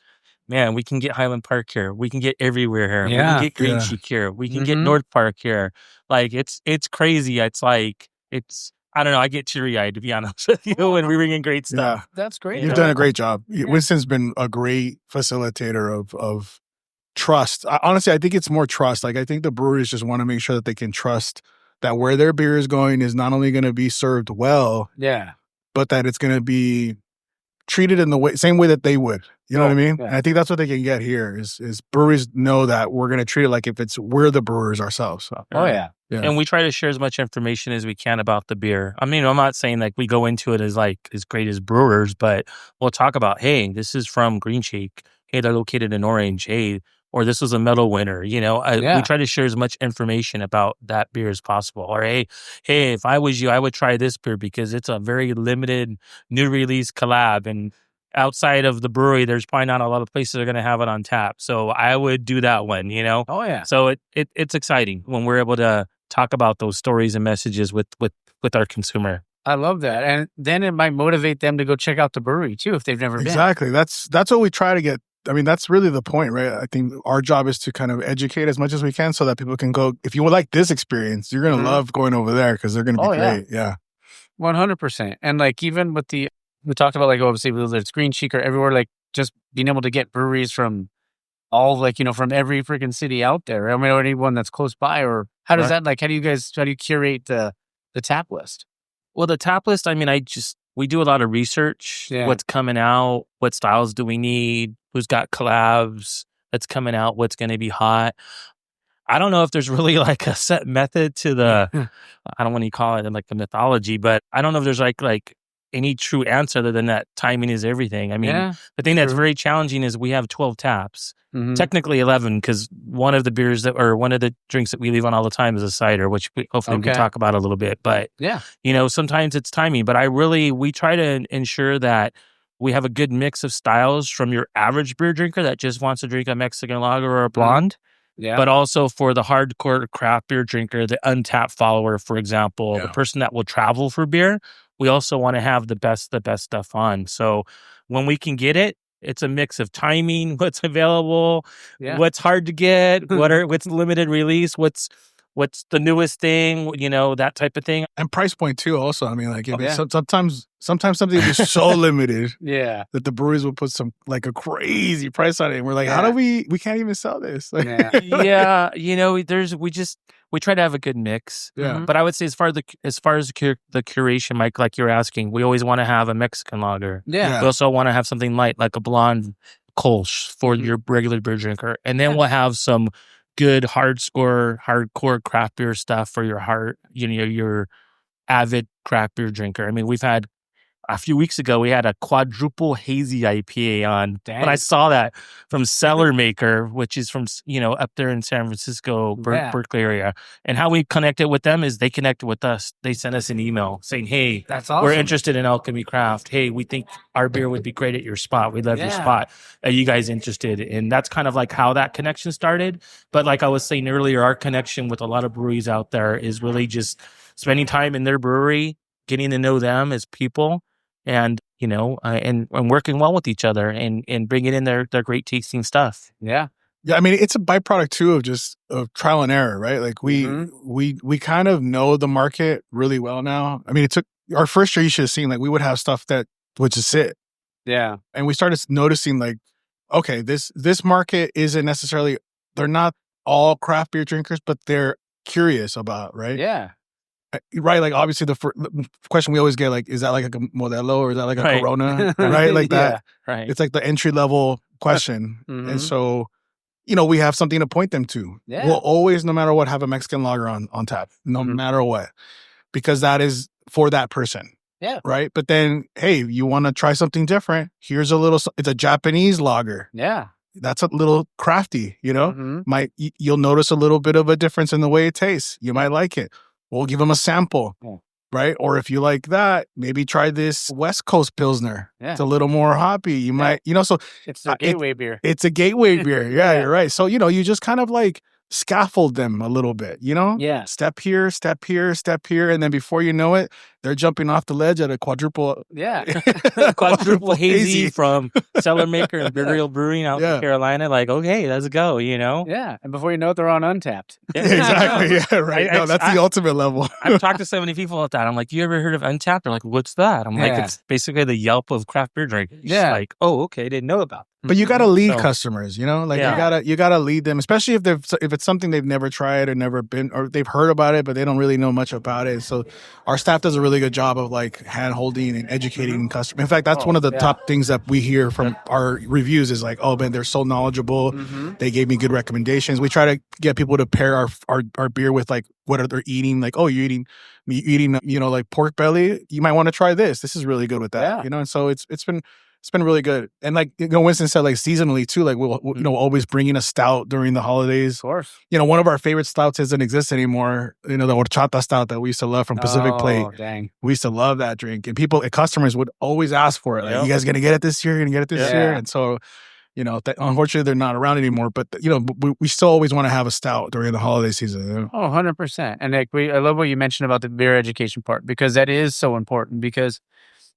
man, we can get Highland Park here. We can get everywhere here. Yeah. We can get Green Cheek here. We can get North Park here. Like, it's crazy. It's like, I don't know. I get teary-eyed, to be honest with you, when we bring in great stuff. Yeah. That's great. You've done a great job. Winston's been a great facilitator of trust. Honestly, I think it's more trust. Like, I think the breweries just want to make sure that they can trust that where their beer is going is not only going to be served well, but that it's going to be treated in the same way that they would. You know what I mean? Yeah. And I think that's what they can get here is breweries know that we're going to treat it like if we're the brewers ourselves. So. Oh, yeah. And we try to share as much information as we can about the beer. I mean, I'm not saying like we go into it as like as great as brewers, but we'll talk about, hey, this is from Green Cheek. Hey, they're located in Orange. Hey, or this was a medal winner. We try to share as much information about that beer as possible. Or hey, if I was you, I would try this beer because it's a very limited new release collab. And outside of the brewery, there's probably not a lot of places that are going to have it on tap. So I would do that one, Oh, yeah. So it's exciting when we're able to talk about those stories and messages with our consumer. I love that. And then it might motivate them to go check out the brewery too, if they've never been. Exactly. That's what we try to get. I mean, that's really the point, right? I think our job is to kind of educate as much as we can so that people can go, if you would like this experience, you're going to love going over there because they're going to be great. Yeah. 100%. And like, even with we talked about like, obviously, whether it's Green Cheek or everywhere, like just being able to get breweries from all like, from every freaking city out there. I mean, or anyone that's close by, or how does that, like, how do you curate the tap list? Well, the tap list, I mean, we do a lot of research. What's coming out? What styles do we need? Who's got collabs that's coming out? What's going to be hot? I don't know if there's really like a set method to I don't want to call it like the mythology, but I don't know if there's like any true answer other than that timing is everything. I mean, the thing that's very challenging is we have 12 taps, technically 11, because one of the beers one of the drinks that we leave on all the time is a cider, which hopefully we can talk about a little bit. But sometimes it's timing. But we try to ensure that we have a good mix of styles from your average beer drinker that just wants to drink a Mexican lager or a blonde. Yeah. But also for the hardcore craft beer drinker, the untapped follower, for example, the person that will travel for beer, we also want to have the best stuff on. So when we can get it, it's a mix of timing, what's available, what's hard to get, what's limited release, what's the newest thing, that type of thing. And price point too, also. I mean, like sometimes something will be so limited that the breweries will put some like a crazy price on it. And we're like, how do we can't even sell this? We try to have a good mix. Yeah. But I would say as far as the curation, Mike, like you're asking, we always want to have a Mexican lager. Yeah. We also want to have something light, like a blonde Kolsch for your regular beer drinker. And then we'll have some good hardcore craft beer stuff for your avid craft beer drinker. I mean, we've had a few weeks ago, we had a quadruple hazy IPA on. Dang. And I saw that from Cellar Maker, which is from, up there in San Francisco, Berkeley area. And how we connected with them is they connected with us. They sent us an email saying, hey, that's awesome. We're interested in Alchemy Craft. Hey, we think our beer would be great at your spot. We love your spot. Are you guys interested? And that's kind of like how that connection started. But like I was saying earlier, our connection with a lot of breweries out there is really just spending time in their brewery, getting to know them as people, and and working well with each other and bringing in their great tasting stuff. Yeah. I mean, it's a byproduct too of trial and error, right? Like we kind of know the market really well now. I mean, it took our first year. You should have seen like we would have stuff that would just sit. Yeah. And we started noticing like, okay, this market isn't necessarily. They're not all craft beer drinkers, but they're curious about, right? Yeah. Right, like obviously the question we always get, like, is that like a Modelo or is that like a Right. Corona, right? Like that. Yeah, right. It's like the entry level question, and so we have something to point them to. Yeah. We'll always, no matter what, have a Mexican lager on tap, no matter what, because that is for that person. Yeah. Right. But then, hey, you want to try something different? Here's it's a Japanese lager. Yeah. That's a little crafty, you'll notice a little bit of a difference in the way it tastes. You might like it. We'll give them a sample, right? Or if you like that, maybe try this West Coast Pilsner. Yeah. It's a little more hoppy. You might, so it's a gateway beer. It's a gateway beer. Yeah, you're right. So, you just kind of like scaffold them a little bit, Yeah. Step here, step here, step here. And then before you know it, they're jumping off the ledge at a quadruple. Yeah. Quadruple hazy from Cellar Maker and Burial Brewing out in Carolina. Like, okay, let's go, Yeah. And before you know it, they're on Untapped. Exactly. Yeah, right. No, that's the ultimate level. I've talked to so many people about that. I'm like, you ever heard of Untapped? They're like, what's that? I'm like, it's basically the Yelp of craft beer drinkers. Yeah. Like, oh, okay, didn't know about it. But you got to lead customers, you got to lead them, especially if it's something they've never tried or never been, or they've heard about it, but they don't really know much about it. So our staff does a really good job of like hand holding and educating customers. In fact, that's one of the top things that we hear from our reviews is like, oh man, they're so knowledgeable. They gave me good recommendations. We try to get people to pair our beer with like, what are they eating? Like, oh, you're eating, like pork belly. You might want to try this. This is really good with that, And so it's been really good. And like, Winston said, like seasonally too, like we'll always bring in a stout during the holidays. Of course. One of our favorite stouts doesn't exist anymore. The horchata stout that we used to love from Pacific Plate. Dang. We used to love that drink. And customers would always ask for it. Like, you guys going to get it this year? You're going to get it this year? And so, unfortunately they're not around anymore, but we still always want to have a stout during the holiday season. 100%. And like I love what you mentioned about the beer education part, because that is so important, because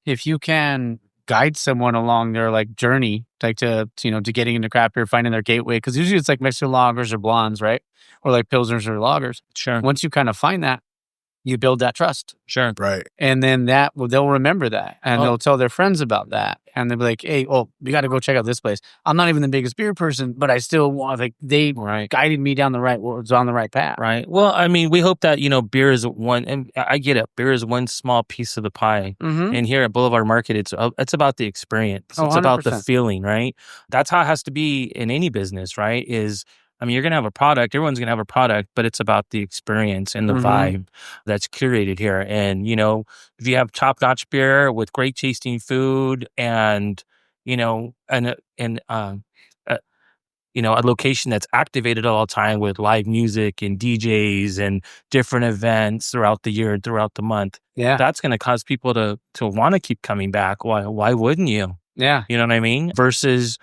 if you can guide someone along their like journey, like to getting into craft beer, finding their gateway, because usually it's like Mexican lagers or blondes, right? Or like pilsners or lagers. Sure. Once you kind of find that, you build that trust. Sure. Right. And then they'll remember that, and they'll tell their friends about that, and they'll be like, hey, we got to go check out this place. I'm not even the biggest beer person, but I still want, like, they guided me down the right path. Right. Well, I mean, we hope that, beer is one, and I get it. Beer is one small piece of the pie. And here at Boulevard Market, it's about the experience. It's about the feeling, right? That's how it has to be in any business, right? You're going to have a product, everyone's going to have a product, but it's about the experience and the vibe that's curated here. And, if you have top-notch beer with great tasting food and, a location that's activated all the time with live music and DJs and different events throughout the year and throughout the month, that's going to cause people to want to keep coming back. Why wouldn't you? Yeah. You know what I mean? Versus,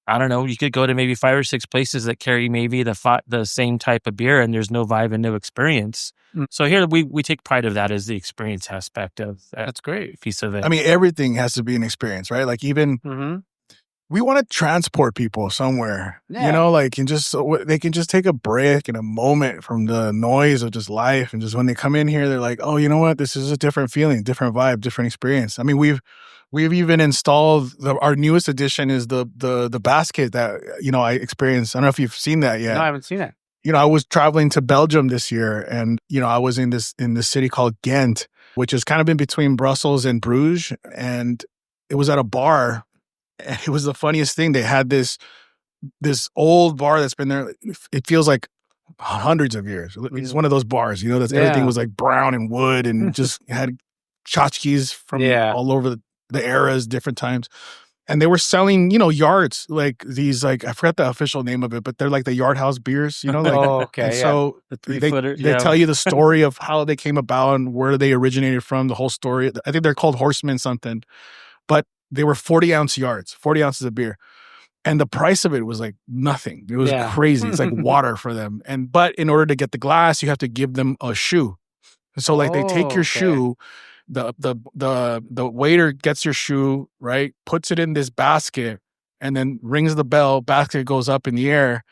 I don't know, you could go to maybe 5 or 6 places that carry maybe the same type of beer and there's no vibe and no experience. So here we take pride of that as the experience aspect of that. That's great. Piece of it. Everything has to be an experience, right? Like even we want to transport people somewhere, and they can just take a break and a moment from the noise of just life. And just when they come in here, they're like, oh, you know what? This is a different feeling, different vibe, different experience. We've even installed our newest addition is the basket that, I experienced. I don't know if you've seen that yet. No, I haven't seen it. I was traveling to Belgium this year, and, I was in this city called Ghent, which is kind of in between Brussels and Bruges. And it was at a bar, and it was the funniest thing. They had this old bar that's been there. It feels like hundreds of years. It's one of those bars, that everything was like brown and wood and just had tchotchkes from all over the eras, different times. And they were selling, yards, like these, like, I forgot the official name of it, but they're like the Yard House beers, like. Okay. So they tell you the story of how they came about and where they originated from, the whole story. I think they're called Horsemen something, but they were 40-ounce yards, 40 ounces of beer. And the price of it was like nothing. It was crazy. It's like water for them. But in order to get the glass, you have to give them a shoe. So like they take your shoe, the waiter gets your shoe, right? Puts it in this basket and then rings the bell. Basket goes up in the air,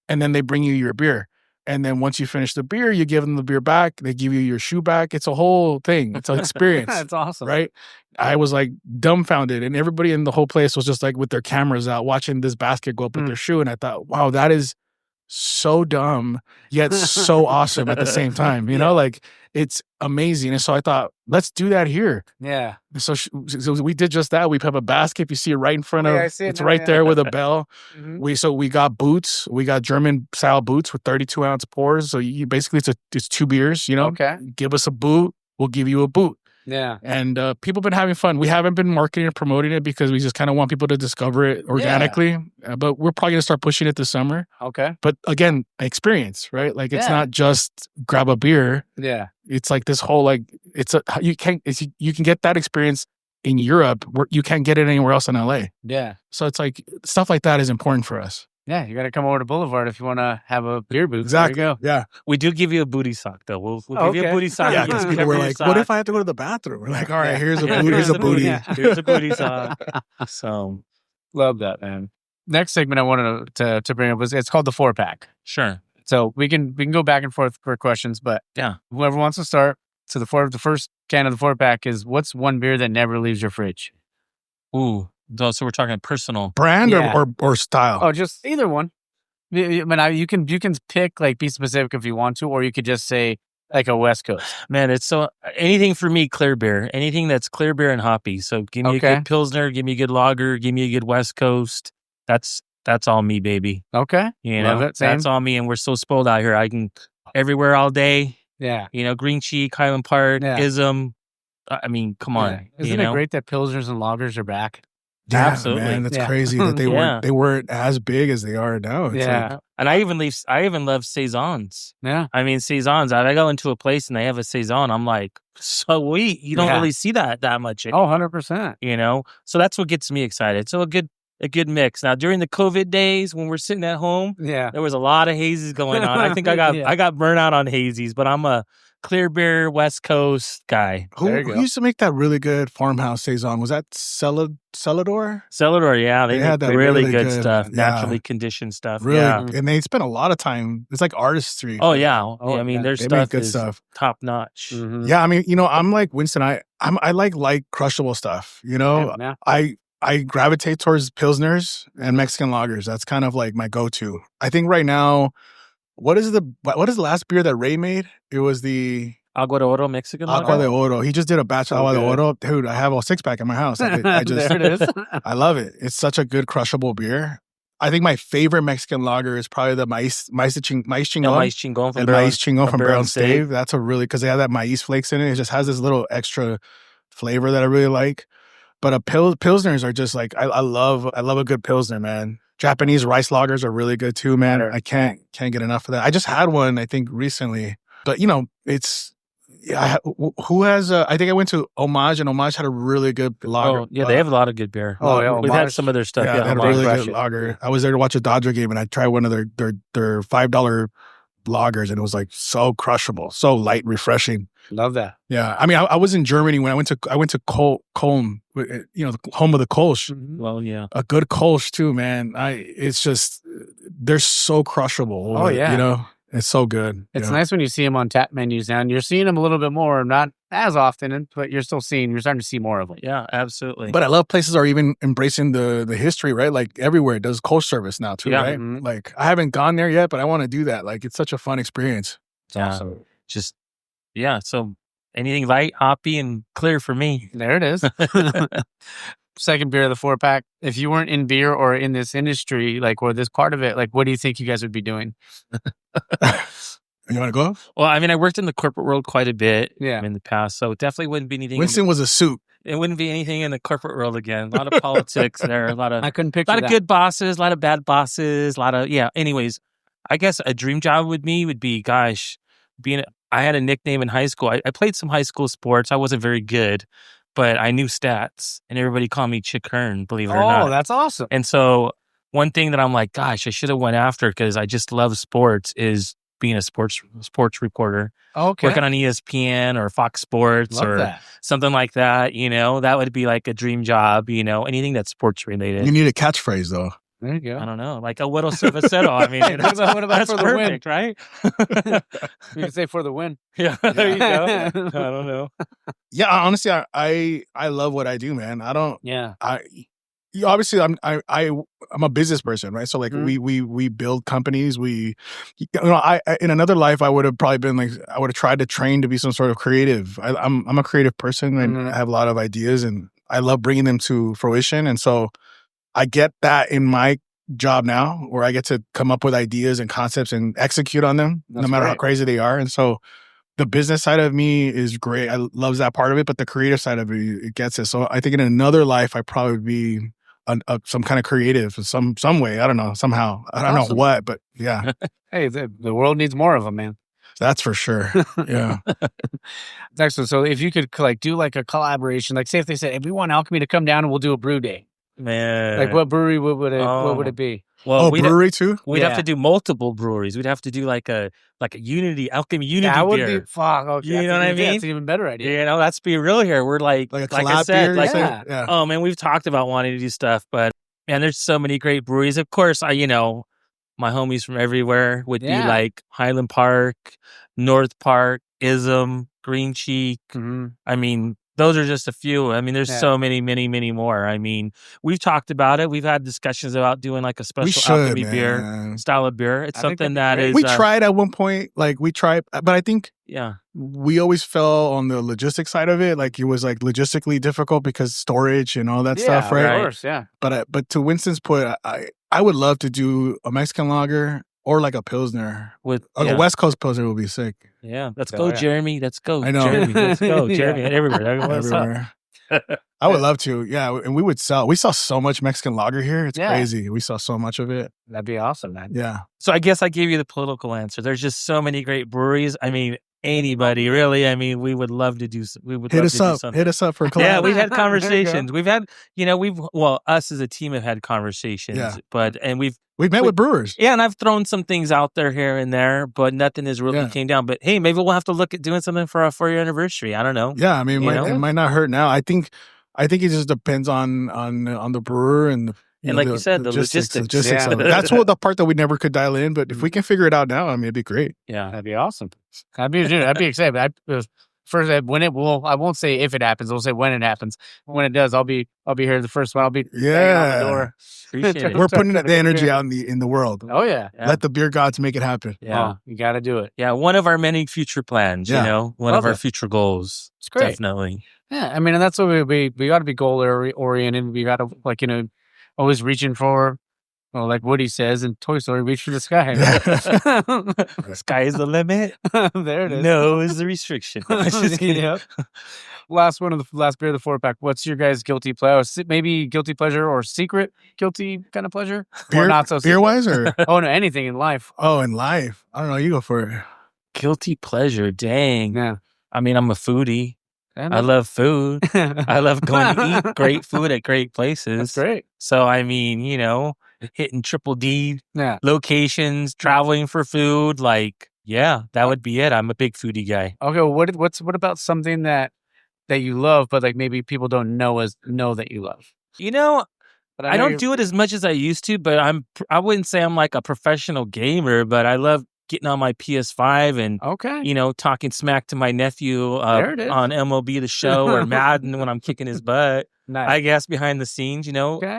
and then they bring you your beer. And then once you finish the beer, you give them the beer back. They give you your shoe back. It's a whole thing. It's an experience. That's awesome. Right? I was like dumbfounded, and everybody in the whole place was just like with their cameras out watching this basket go up with their shoe. And I thought, wow, that is so dumb yet so awesome at the same time. You know, like it's amazing. And so I thought, let's do that here. Yeah. So we did just that. We put up a basket. You see it right in front of. I see it it's now, right there with a bell. Mhm. We got boots. We got German style boots with 32-ounce pours. So you basically it's 2 beers. You know, Okay. give us a boot, we'll give you a boot. Yeah. And people have been having fun. We haven't been marketing and promoting it because we just kind of want people to discover it organically. But we're probably gonna start pushing it this summer. Okay. But again, experience, right? Like it's Yeah. not just grab a beer. Yeah. It's like this whole like you can get that experience in Europe where you can't get it anywhere else in LA. Yeah. So it's like stuff like that is important for us. Yeah. You got to come over to Boulevard if you want to have a beer booth. Exactly. There you go. Yeah. We do give you a booty sock, though. We'll give you a booty sock. Yeah. You can Because people cover were your like, sock. "What if I have to go to the bathroom?" We're like, "All right, Yeah. here's a booty. Here's a booty." Here's a booty sock. So Love that, man. Next segment I wanted to bring up was it's called the 4-pack. sure. So we can go back and forth for questions, but Yeah. whoever wants to start. So the first can of the 4-pack is what's one beer that never leaves your fridge? Ooh. So we're talking personal. Brand Yeah. or style. Oh, just either one. I mean, you can pick like be specific if you want to, or you could just say like a West Coast. Man, it's so anything for me, clear beer. Anything that's clear beer and hoppy. So give me a Okay. good Pilsner, give me a good lager, give me a good West Coast. That's all me, baby. Okay. You Love know, it. Same. that's all me. And we're so spoiled out here. I can everywhere all day. Yeah. You know, Green Cheek, Highland Park, Yeah. Ism. I mean, come on. Yeah. Isn't you it know? great that Pilsners and lagers are back? Yeah, Absolutely. man, that's Yeah. crazy that they weren't as big as they are now. It's Yeah. like, And I even love saisons. Yeah. I mean, saisons. I go into a place and they have a saison. I'm like, sweet. You don't Yeah. really see that much. Oh, 100%. You know, so that's what gets me excited. So a good mix. Now during the COVID days when we're sitting at home, Yeah. there was a lot of hazies going on. I think I got Yeah. I got burnt out on hazies, but I'm a clear beer West Coast guy. There you who go. used to make that really good farmhouse saison? Was that Celador? Celador, yeah, they had make that really really good good, stuff, yeah. naturally conditioned stuff. Really, Yeah. and they spent a lot of time. It's like artistry. Oh yeah. Oh, I mean, yeah. their They make stuff good is stuff. top notch. Mhm. Yeah, I mean, you know, I'm like Winston. I like crushable stuff. You know, Yeah. I gravitate towards pilsners and Mexican lagers. That's kind of like my go-to. I think right now, what is the last beer that Ray made? It was the Agua de Oro Mexican Agua de lager? Oro. He just did a batch of So Agua de good. Oro. Dude, I have a 6-pack in my house. I just there it is. I love it. It's such a good crushable beer. I think my favorite Mexican lager is probably the Maíz El Chingon. Maíz Chingon from El Barrel- Maíz Chingon from Barrel Barrel and and Stave. That's a really, because they have that maíz flakes in it. It just has this little extra flavor that I really like. But pilsners are just like, I love a good pilsner, man. Japanese rice lagers are really good too, man. Better. I can't get enough of that. I just had one, I think, recently. But you know, it's who has? I think I went to Homage, and Homage had a really good lager. Oh, yeah, they have a lot of good beer. Oh, yeah, We've had Homage. some of their stuff. Yeah, they had a Homage. really Crush good it. lager. I was there to watch a Dodger game, and I tried one of their $5 lagers, and it was like so crushable, so light, refreshing. Love that. Yeah, I mean, I was in Germany when I went to Köln, you know, the home of the Kolsch. Well, yeah. A good Kolsch too, man. It's just they're so crushable. Oh, yeah. you know, it's so good. It's you know? nice when you see them on tap menus now, and you're seeing them a little bit more, not as often, but you're starting to see more of them. Yeah, absolutely. But I love places are even embracing the history, right? Like everywhere does Kolsch service now too, Yeah. right? Mhm. Like I haven't gone there yet, but I want to do that. Like it's such a fun experience. yeah, Awesome. just yeah. So anything light, hoppy, and clear for me. There it is. Second beer of the 4-pack. If you weren't in beer or in this industry, like, or this part of it, like, what do you think you guys would be doing? You want to go? Well, I mean, I worked in the corporate world quite a bit Yeah. in the past, so it definitely wouldn't be anything. Winston was a suit. It wouldn't be anything in the corporate world again. A lot of politics there, a lot of I couldn't picture lot that. of good bosses, a lot of bad bosses, a lot of Anyways, I guess a dream job with me would be, gosh, I had a nickname in high school. I played some high school sports. I wasn't very good, but I knew stats, and everybody called me Chick Hearn, believe it or not. Oh, that's awesome. And so one thing that I'm like, gosh, I should have went after because I just love sports is being a sports reporter, Okay. working on ESPN or Fox Sports Love or that. something like that. You know, that would be like a dream job. You know, anything that's sports related. You need a catchphase though. There you go. I don't know, like a little cervecero. I mean, What about that's for the win? perfect, right? You can say for the win. Yeah, there you go. I don't know. Yeah, honestly, I love what I do, man. I don't. Yeah. obviously I'm a business person, right? So like we build companies. I in another life I would have probably been like, I would have tried to train to be some sort of creative. I'm a creative person and I have a lot of ideas and I love bringing them to fruition. And so I get that in my job now, where I get to come up with ideas and concepts and execute on them, no matter how crazy they are. And so the business side of me is great. I love that part of it, but the creative side of it gets it. So I think in another life, I'd probably be some kind of creative in some way. I don't know, somehow. I don't know what, but yeah. Hey, the world needs more of them, man. That's for sure. Yeah. Excellent. So if you could like do like a collaboration, like say if they said, if we want Alchemy to come down and we'll do a brew day. Man. Like what brewery what would it be? Well, brewery too? We'd have to do multiple breweries. We'd have to do like a Alchemy Unity that would beer. Be fuck. Okay, you know what I mean? That's an even better idea. You know, let's be real here. We're like a I said, beer, yeah. Oh man, we've talked about wanting to do stuff, but man, there's so many great breweries. Of course, my homies from everywhere would be like Highland Park, North Park, Ism, Green Cheek. I mean, those are just a few. I mean, there's so many, many, many more. I mean, we've talked about it. We've had discussions about doing like a special Alchemy beer style of beer. It's something that is. We tried at one point, but I think we always fell on the logistic side of it. Like it was like logistically difficult because storage and all that stuff, right? Of course, yeah. But to Winston's point, I would love to do a Mexican lager or like a Pilsner. A West Coast Pilsner would be sick. Yeah. Let's go, Jeremy. Let's go. I know. Jeremy. Let's go. Jeremy. Everywhere. I would love to. Yeah. And we sell so much Mexican lager here. It's crazy. We sell so much of it. That'd be awesome, man. Yeah. So I guess I gave you the political answer. There's just so many great breweries. I mean, anybody really. I mean, we would love to do. We would hit love us to up. Do something. Hit us up for a collab. Yeah, we've had conversations. We've had, us as a team have had conversations. Yeah. And we've met with brewers. Yeah, and I've thrown some things out there here and there, but nothing has really came down. But hey, maybe we'll have to look at doing something for our 4-year anniversary. I don't know. Yeah, I mean, it might not hurt now. I think it just depends on the brewer and. Like you said, the logistics. Yeah. That's the part that we never could dial in. But if we can figure it out now, I mean, it'd be great. Yeah, that'd be awesome. I'd be excited. First, I won't say if it happens. I'll say when it happens. When it does, I'll be here the first one. I'll be banging on the door. Appreciate it. We're putting the energy out in the world. Oh yeah. Let the beer gods make it happen. Yeah, you got to do it. Yeah, one of our many future plans. One of our future goals. It's great. Definitely. Yeah, I mean, and that's what we got to be goal oriented. We got to always reaching for, like Woody says in Toy Story, reach for the sky. The sky is the limit. There it is. No is the restriction. Just kidding. Yep. Last beer of the 4-pack. What's your guys' guilty pleasure? Maybe guilty pleasure or secret guilty kind of pleasure? Beer, or not so beer wise or? Oh, no, anything in life. Oh, in life. I don't know. You go for it. Guilty pleasure. Dang. Yeah. I mean, I'm a foodie. I love food. I love going to eat great food at great places. That's great. So, I mean, hitting Blvd locations, traveling for food. Like, that would be it. I'm a big foodie guy. Okay. Well, what about something that you love, but like maybe people don't know that you love? But I don't do it as much as I used to, but I wouldn't say I'm like a professional gamer, but I love getting on my PS5 and, talking smack to my nephew on MLB The Show or Madden when I'm kicking his butt. Nice. I guess behind the scenes,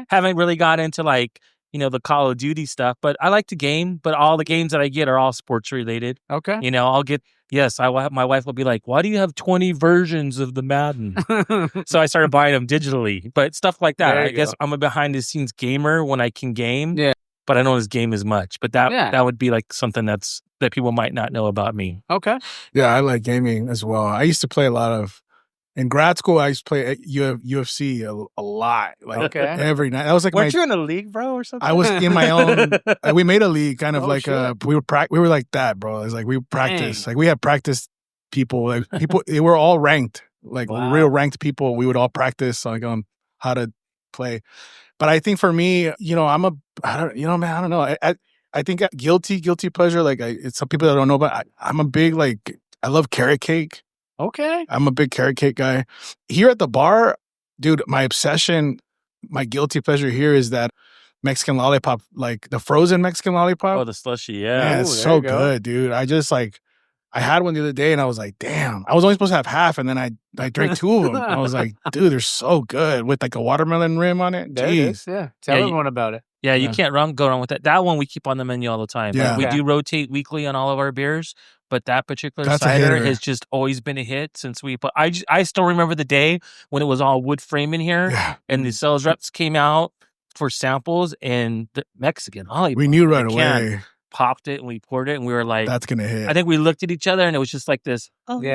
haven't really got into like, the Call of Duty stuff, but I like to game, but all the games that I get are all sports related. Okay. My wife will be like, why do you have 20 versions of the Madden? So I started buying them digitally, but stuff like that. I guess I'm a behind the scenes gamer when I can game. Yeah. But I don't as game as much. But that would be like something that people might not know about me. Okay. Yeah, I like gaming as well. I used to play a lot of. In grad school, I used to play UFC a lot, like every night. That was like Weren't you in a league, bro, or something? I was in my own. We made a league, kind of we were like that, bro. It was like we practiced, like we had practice people, like people. They were all ranked, like real ranked people. We would all practice like on how to play. But I think for me, I don't know. I think guilty pleasure. Like it's some people that don't know, but I'm a big I love carrot cake. Okay. I'm a big carrot cake guy. Here at the bar, dude, my obsession, my guilty pleasure here is that Mexican lollipop, like the frozen Mexican lollipop. Oh, the slushy, Man, it's so good, dude. I just I had one the other day and I was like, damn, I was only supposed to have half. And then I drank 2 of them. I was like, dude, they're so good with like a watermelon rim on it. There it is. Yeah. Tell everyone about it. Yeah, you can't go wrong with that. That one we keep on the menu all the time. Yeah. We do rotate weekly on all of our beers, but that particular cider has just always been a hit since we put. I still remember the day when it was all wood frame in here, and the sales reps came out for samples, and the Mexican we knew right away. Popped it and we poured it and we were like, that's gonna hit. I think we looked at each other and it was just like this. Like,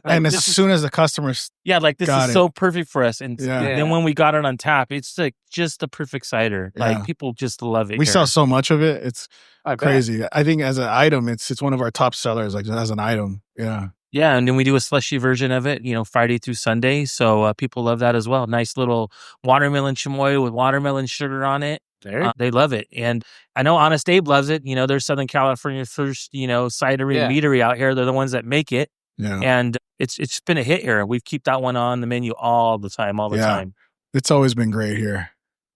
and as soon as the customers like this is so perfect for us. And then when we got it on tap, it's like just the perfect cider. Like people just love it. We sell so much of it, it's crazy. I think as an item, it's one of our top sellers, like as an item. Yeah, and then we do a slushy version of it, Friday through Sunday. So people love that as well. Nice little watermelon chamoy with watermelon sugar on it. They love it. And I know Honest Abe loves it. They're Southern California's first, cidery and meadery out here. They're the ones that make it. Yeah. And it's been a hit here. We've kept that one on the menu all the time. It's always been great here.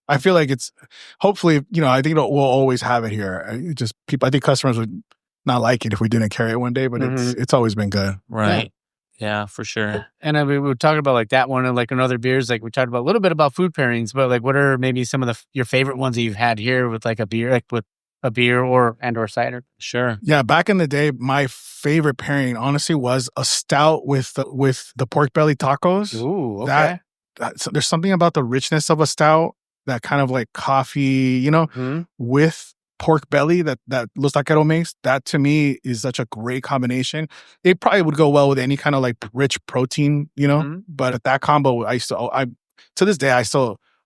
I feel like it's, hopefully, I think we'll always have it here. I think customers would not like it if we didn't carry it one day, but it's always been good. Right. Yeah, for sure. And we were talking about like that one and like in other beers, like we talked about a little bit about food pairings, but like what are maybe some of your favorite ones that you've had here with like a beer, like with a beer or cider? Sure. Yeah, back in the day, my favorite pairing honestly was a stout with the pork belly tacos. Ooh, okay. So there's something about the richness of a stout, that kind of like coffee, with pork belly that Los Taqueros makes. That to me is such a great combination. It probably would go well with any kind of like rich protein, but that combo, to this day,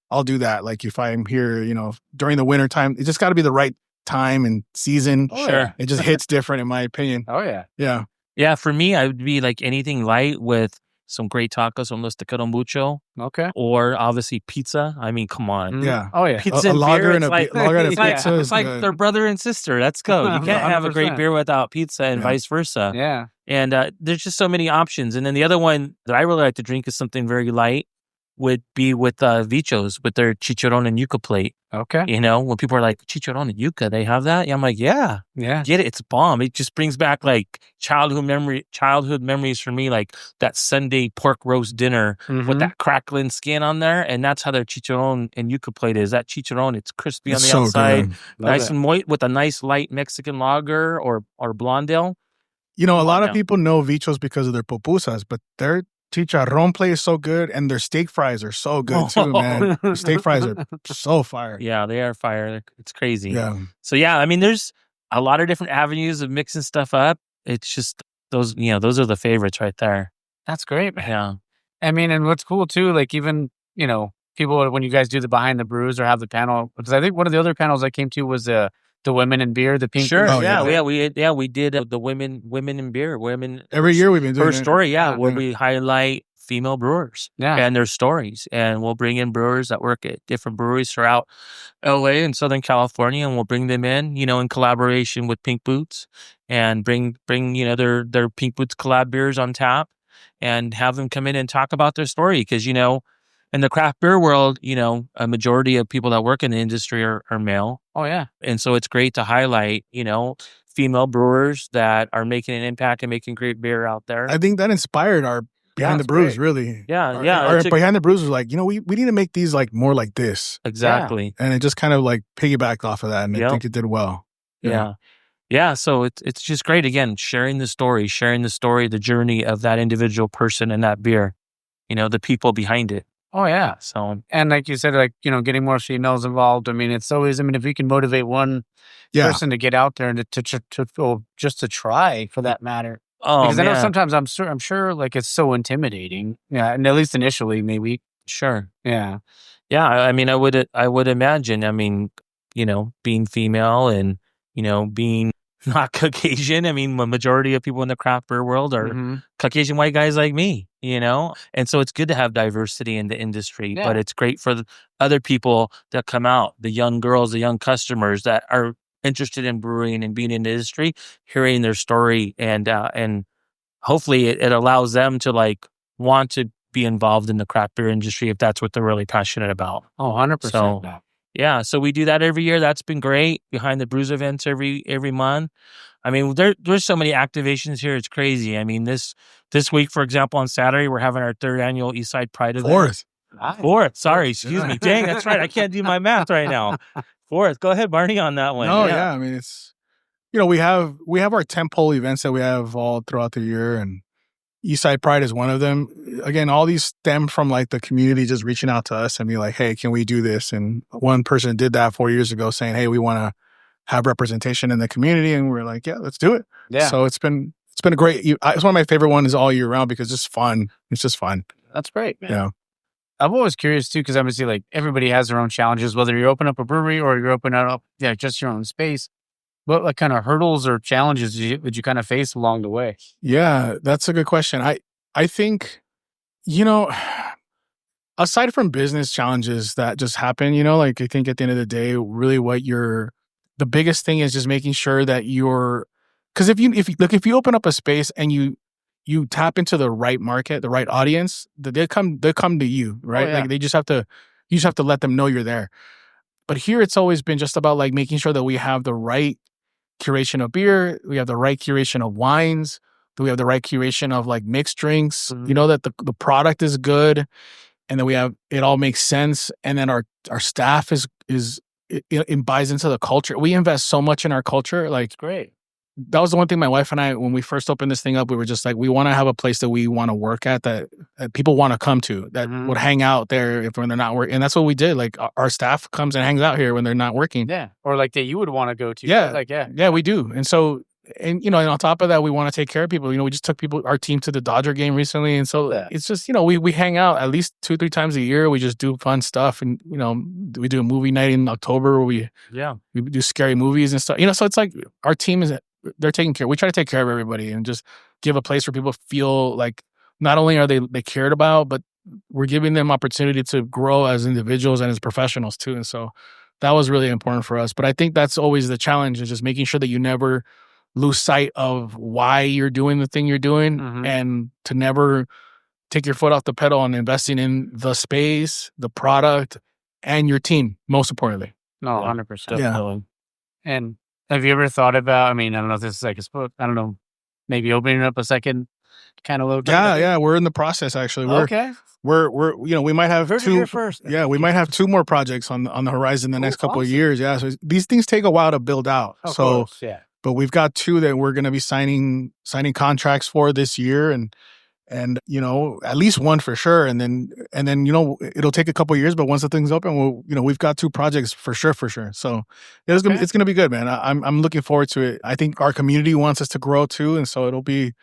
I'll do that. Like if I'm here, during the winter time, it just got to be the right time and season. Sure. It just hits different in my opinion. Oh yeah. Yeah. Yeah. For me, I would be like anything light with some great tacos from Los Taqueros Mucho. Okay. Or obviously pizza. I mean, come on. Yeah. Oh yeah. Pizza a lager beer, and a pizza. It's like their brother and sister. Let's go. You can't have a great beer without pizza and vice versa. Yeah. And there's just so many options. And then the other one that I really like to drink is something very light. Would be with Vichos, with their chicharron and yuca plate. Okay. When people are like, chicharron and yuca, they have that? Yeah, I'm like, yeah. Get it. It's bomb. It just brings back like childhood memories for me, like that Sunday pork roast dinner with that crackling skin on there. And that's how their chicharron and yuca plate is. That chicharron, it's crispy on the outside, nice and moist with a nice light Mexican lager or blondale. A lot of people know Vichos because of their pupusas, but their chicharron plate is so good, and their steak fries are so good too, man. Steak fries are so fire. Yeah, they are fire. It's crazy. Yeah. So yeah, I mean, there's a lot of different avenues of mixing stuff up. It's just those are the favorites right there. That's great, man. Yeah. I mean, and what's cool too, like even, people, when you guys do the behind the brews or have the panel, because I think one of the other panels I came to was the women in beer, the pink. Sure. Oh, we did the women in beer. Every year we've been doing her story. Where we highlight female brewers and their stories, and we'll bring in brewers that work at different breweries throughout LA and Southern California, and we'll bring them in collaboration with Pink Boots, and bring their Pink Boots collab beers on tap, and have them come in and talk about their story, because in the craft beer world, a majority of people that work in the industry are male. Oh, yeah. And so it's great to highlight, female brewers that are making an impact and making great beer out there. I think that inspired our Behind the Brews, really. Our Behind the Brews was like, we need to make these like more like this. Exactly. And it just kind of like piggybacked off of that, and I think it did well. Yeah. So it's just great. Again, sharing the story, the journey of that individual person and that beer, the people behind it. Oh, yeah. So, and like you said, like, getting more females involved. I mean, it's always, if we can motivate one person to get out there and just to try, for that matter. Oh, because man. I know sometimes I'm sure like it's so intimidating. Yeah. And at least initially, maybe. Sure. Yeah. Yeah. I mean, I would imagine, being female and, being not Caucasian. I mean, the majority of people in the craft beer world are Caucasian white guys like me, And so it's good to have diversity in the industry, but it's great for the other people that come out, the young girls, the young customers that are interested in brewing and being in the industry, hearing their story, and hopefully it allows them to like want to be involved in the craft beer industry if that's what they're really passionate about. Oh, 100%. So, yeah, so we do that every year. That's been great. Behind the Brews events every month. I mean, there's so many activations here. It's crazy. I mean, this week, for example, on Saturday, we're having our 3rd annual Eastside Pride event. Fourth. Sorry, excuse me. Dang, that's right. I can't do my math right now. 4th. Go ahead, Barney, on that one. No, yeah. I mean, it's, we have our tentpole events that we have all throughout the year, and Eastside Pride is one of them. Again, all these stem from like the community just reaching out to us and be like, hey, can we do this? And one person did that 4 years ago, saying, hey, we want to have representation in the community, and we're like, yeah, let's do it. Yeah. So it's been a great. It's one of my favorite ones all year round because it's fun. It's just fun. That's great, man. Yeah. I'm always curious too, because obviously, like, everybody has their own challenges, whether you open up a brewery or you're opening up, just your own space. What like kind of hurdles or challenges did you kind of face along the way? Yeah, that's a good question. I think, aside from business challenges that just happen, like I think at the end of the day, really the biggest thing is just making sure that because if you open up a space and you tap into the right market, the right audience, they come to you, right? Oh, yeah. Like you just have to let them know you're there. But here it's always been just about like making sure that we have the right curation of beer, we have the right curation of wines, that we have the right curation of like mixed drinks, that the product is good, and then it all makes sense, and then our staff it buys into the culture. We invest so much in our culture. Like, it's great. That was the one thing my wife and I, when we first opened this thing up, we were just like, we want to have a place that we want to work at, that people want to come to, that would hang out there when they're not working. And that's what we did. Like our staff comes and hangs out here when they're not working. Yeah. Or like that you would want to go to. Yeah. Yeah, we do. And so, and on top of that, we want to take care of people. We just took our team to the Dodger game recently. And so it's just, we hang out at least 2-3 times a year. We just do fun stuff. And, we do a movie night in October where we do scary movies and stuff. So it's like our team they're taking care. We try to take care of everybody and just give a place where people feel like not only are they cared about, but we're giving them opportunity to grow as individuals and as professionals too. And so that was really important for us. But I think that's always the challenge, is just making sure that you never lose sight of why you're doing the thing you're doing, and to never take your foot off the pedal on investing in the space, the product, and your team, most importantly. No, 100%. Yeah. And have you ever thought about, I mean, I don't know if this is like maybe opening up a second kind of location? Yeah. We're in the process, actually. Okay. We're we might have two. First. Yeah, we might have 2 more projects on the horizon the next couple of years. Yeah. So these things take a while to build out. Of course, yeah. But we've got 2 that we're going to be signing contracts for this year, and at least 1 for sure. And then it'll take a couple of years, but once the thing's open, we've got 2 projects for sure. So it's gonna be good, man. I'm looking forward to it. I think our community wants us to grow too, and so it'll be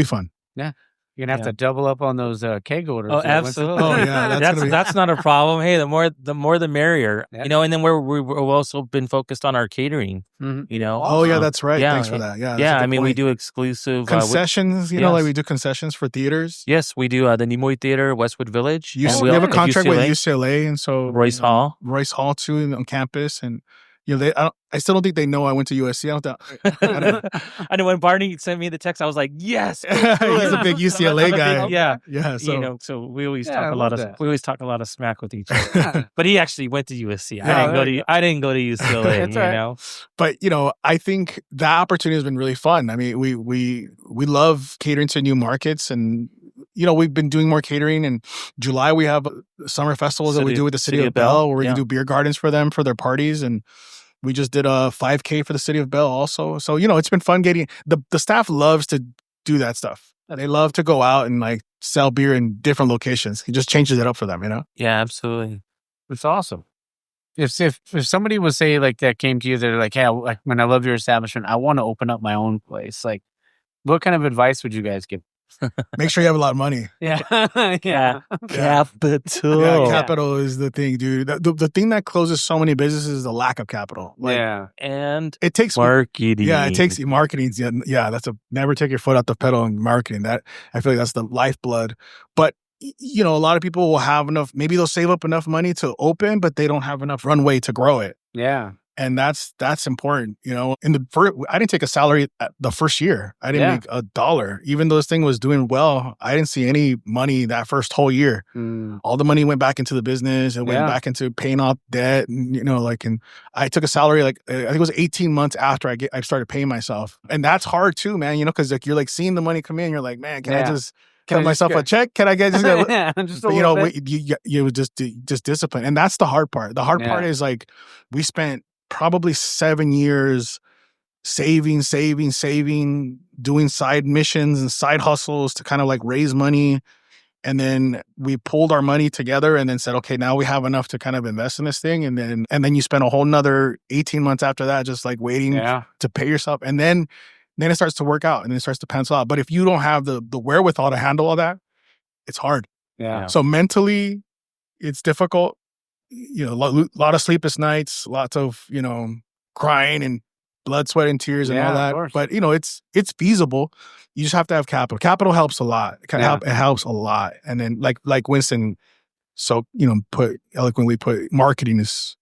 fun. Yeah. You're gonna have to double up on those keg orders. Oh, absolutely. Oh, yeah, that's not a problem. Hey, the more the merrier. Yeah. And then we've also been focused on our catering. Oh yeah, that's right. Yeah, thanks for that. Yeah. Yeah, I mean, we do exclusive concessions. Like we do concessions for theaters. Yes, we do the Nimoy Theater, Westwood Village. We have a contract with UCLA, and so Royce Hall too on campus, and I still don't think they know I went to USC. I don't know. I know when Barney sent me the text, I was like, yes. He's a big UCLA guy. Yeah. So we always talk a lot of smack with each other. But he actually went to USC. I didn't go to UCLA. That's right. But I think that opportunity has been really fun. I mean, we love catering to new markets, and we've been doing more catering. In July, we have summer festivals that we do with the City of Bell, where we do beer gardens for them for their parties. And we just did a 5K for the City of Bell also. So, it's been fun getting the staff loves to do that stuff. They love to go out and like sell beer in different locations. It just changes it up for them, Yeah, absolutely. It's awesome. If somebody would say like that came to you, they're like, hey, when I love your establishment, I want to open up my own place. Like, what kind of advice would you guys give? Make sure you have a lot of money. Yeah. Capital. Yeah, capital is the thing, dude. The thing that closes so many businesses is the lack of capital. And it takes marketing. Yeah, it takes marketing. Yeah, never take your foot out the pedal in marketing. That I feel like that's the lifeblood. But a lot of people will have enough. Maybe they'll save up enough money to open, but they don't have enough runway to grow it. Yeah. And that's important, you know. I didn't take a salary the first year. I didn't make $1. Even though this thing was doing well, I didn't see any money that first whole year. All the money went back into the business. It went back into paying off debt, and, you know, like, and I took a salary, like, I think it was 18 months after I started paying myself. And that's hard too, man, you know, because like you're like seeing the money come in, you're like, man, can I just cut myself a check? Can I get just a you know, you just discipline. And that's the hard part. The hard part is like we spent probably 7 years saving, doing side missions and side hustles to kind of like raise money. And then we pulled our money together and then said, okay, now we have enough to kind of invest in this thing. And then you spend a whole nother 18 months after that, just like waiting to pay yourself. And then it starts to work out and it starts to pencil out. But if you don't have the wherewithal to handle all that, it's hard. Yeah. So mentally, it's difficult. You know, a lot of sleepless nights, lots of, you know, crying and blood, sweat, and tears and all that. But, you know, it's feasible. You just have to have capital. Capital helps a lot. It helps a lot. And then like Winston, eloquently put, marketing is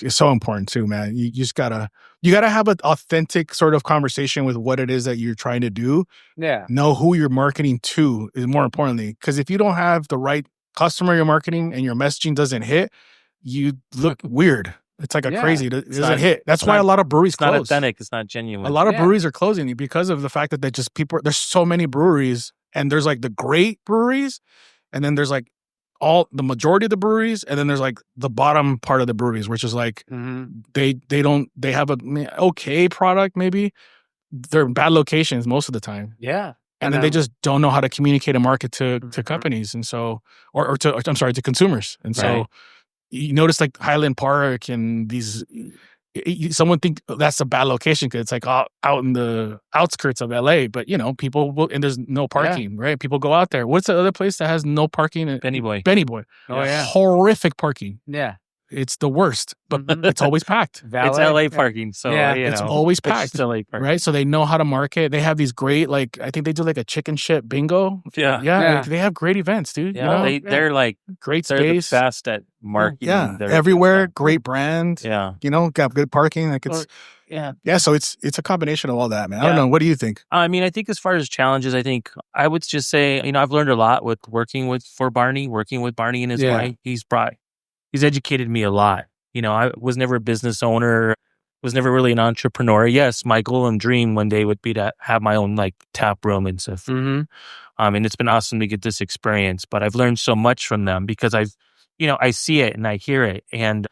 so important too, man. You just gotta have an authentic sort of conversation with what it is that you're trying to do. Yeah. Know who you're marketing to is more importantly. Because if you don't have the right customer you're marketing and your messaging doesn't hit, you look weird. It's like crazy. It doesn't hit. That's why a lot of breweries close. It's not authentic. It's not genuine. A lot of breweries are closing because of the fact that there's so many breweries, and there's like the great breweries, and then there's like the majority of the breweries, and then there's like the bottom part of the breweries, which is like they have a okay product maybe. They're in bad locations most of the time. Yeah. And then they just don't know how to communicate and market to companies, and so to consumers. And so you notice like Highland Park and these. Someone think that's a bad location because it's like out in the outskirts of LA, but you know, people will, and there's no parking, right? People go out there. What's the other place that has no parking? Benny Boy. Oh yeah, horrific parking. Yeah. It's the worst, but it's always packed. It's LA parking, so it's always packed. It's LA parking, right? So they know how to market. They have these great, like I think they do like a chicken ship bingo. Yeah. Like, they have great events, dude. Yeah, you know? They're like great they're space. The best at marketing. Yeah, everywhere. Great brand. Yeah, you know, got good parking. Like it's So it's a combination of all that, man. I don't know. What do you think? I mean, I think as far as challenges, I think I would just say, you know, I've learned a lot with working with Barney and his wife. He's educated me a lot. You know, I was never a business owner, was never really an entrepreneur. Yes, my goal and dream one day would be to have my own like tap room and stuff. And it's been awesome to get this experience, but I've learned so much from them because I see it and I hear it. And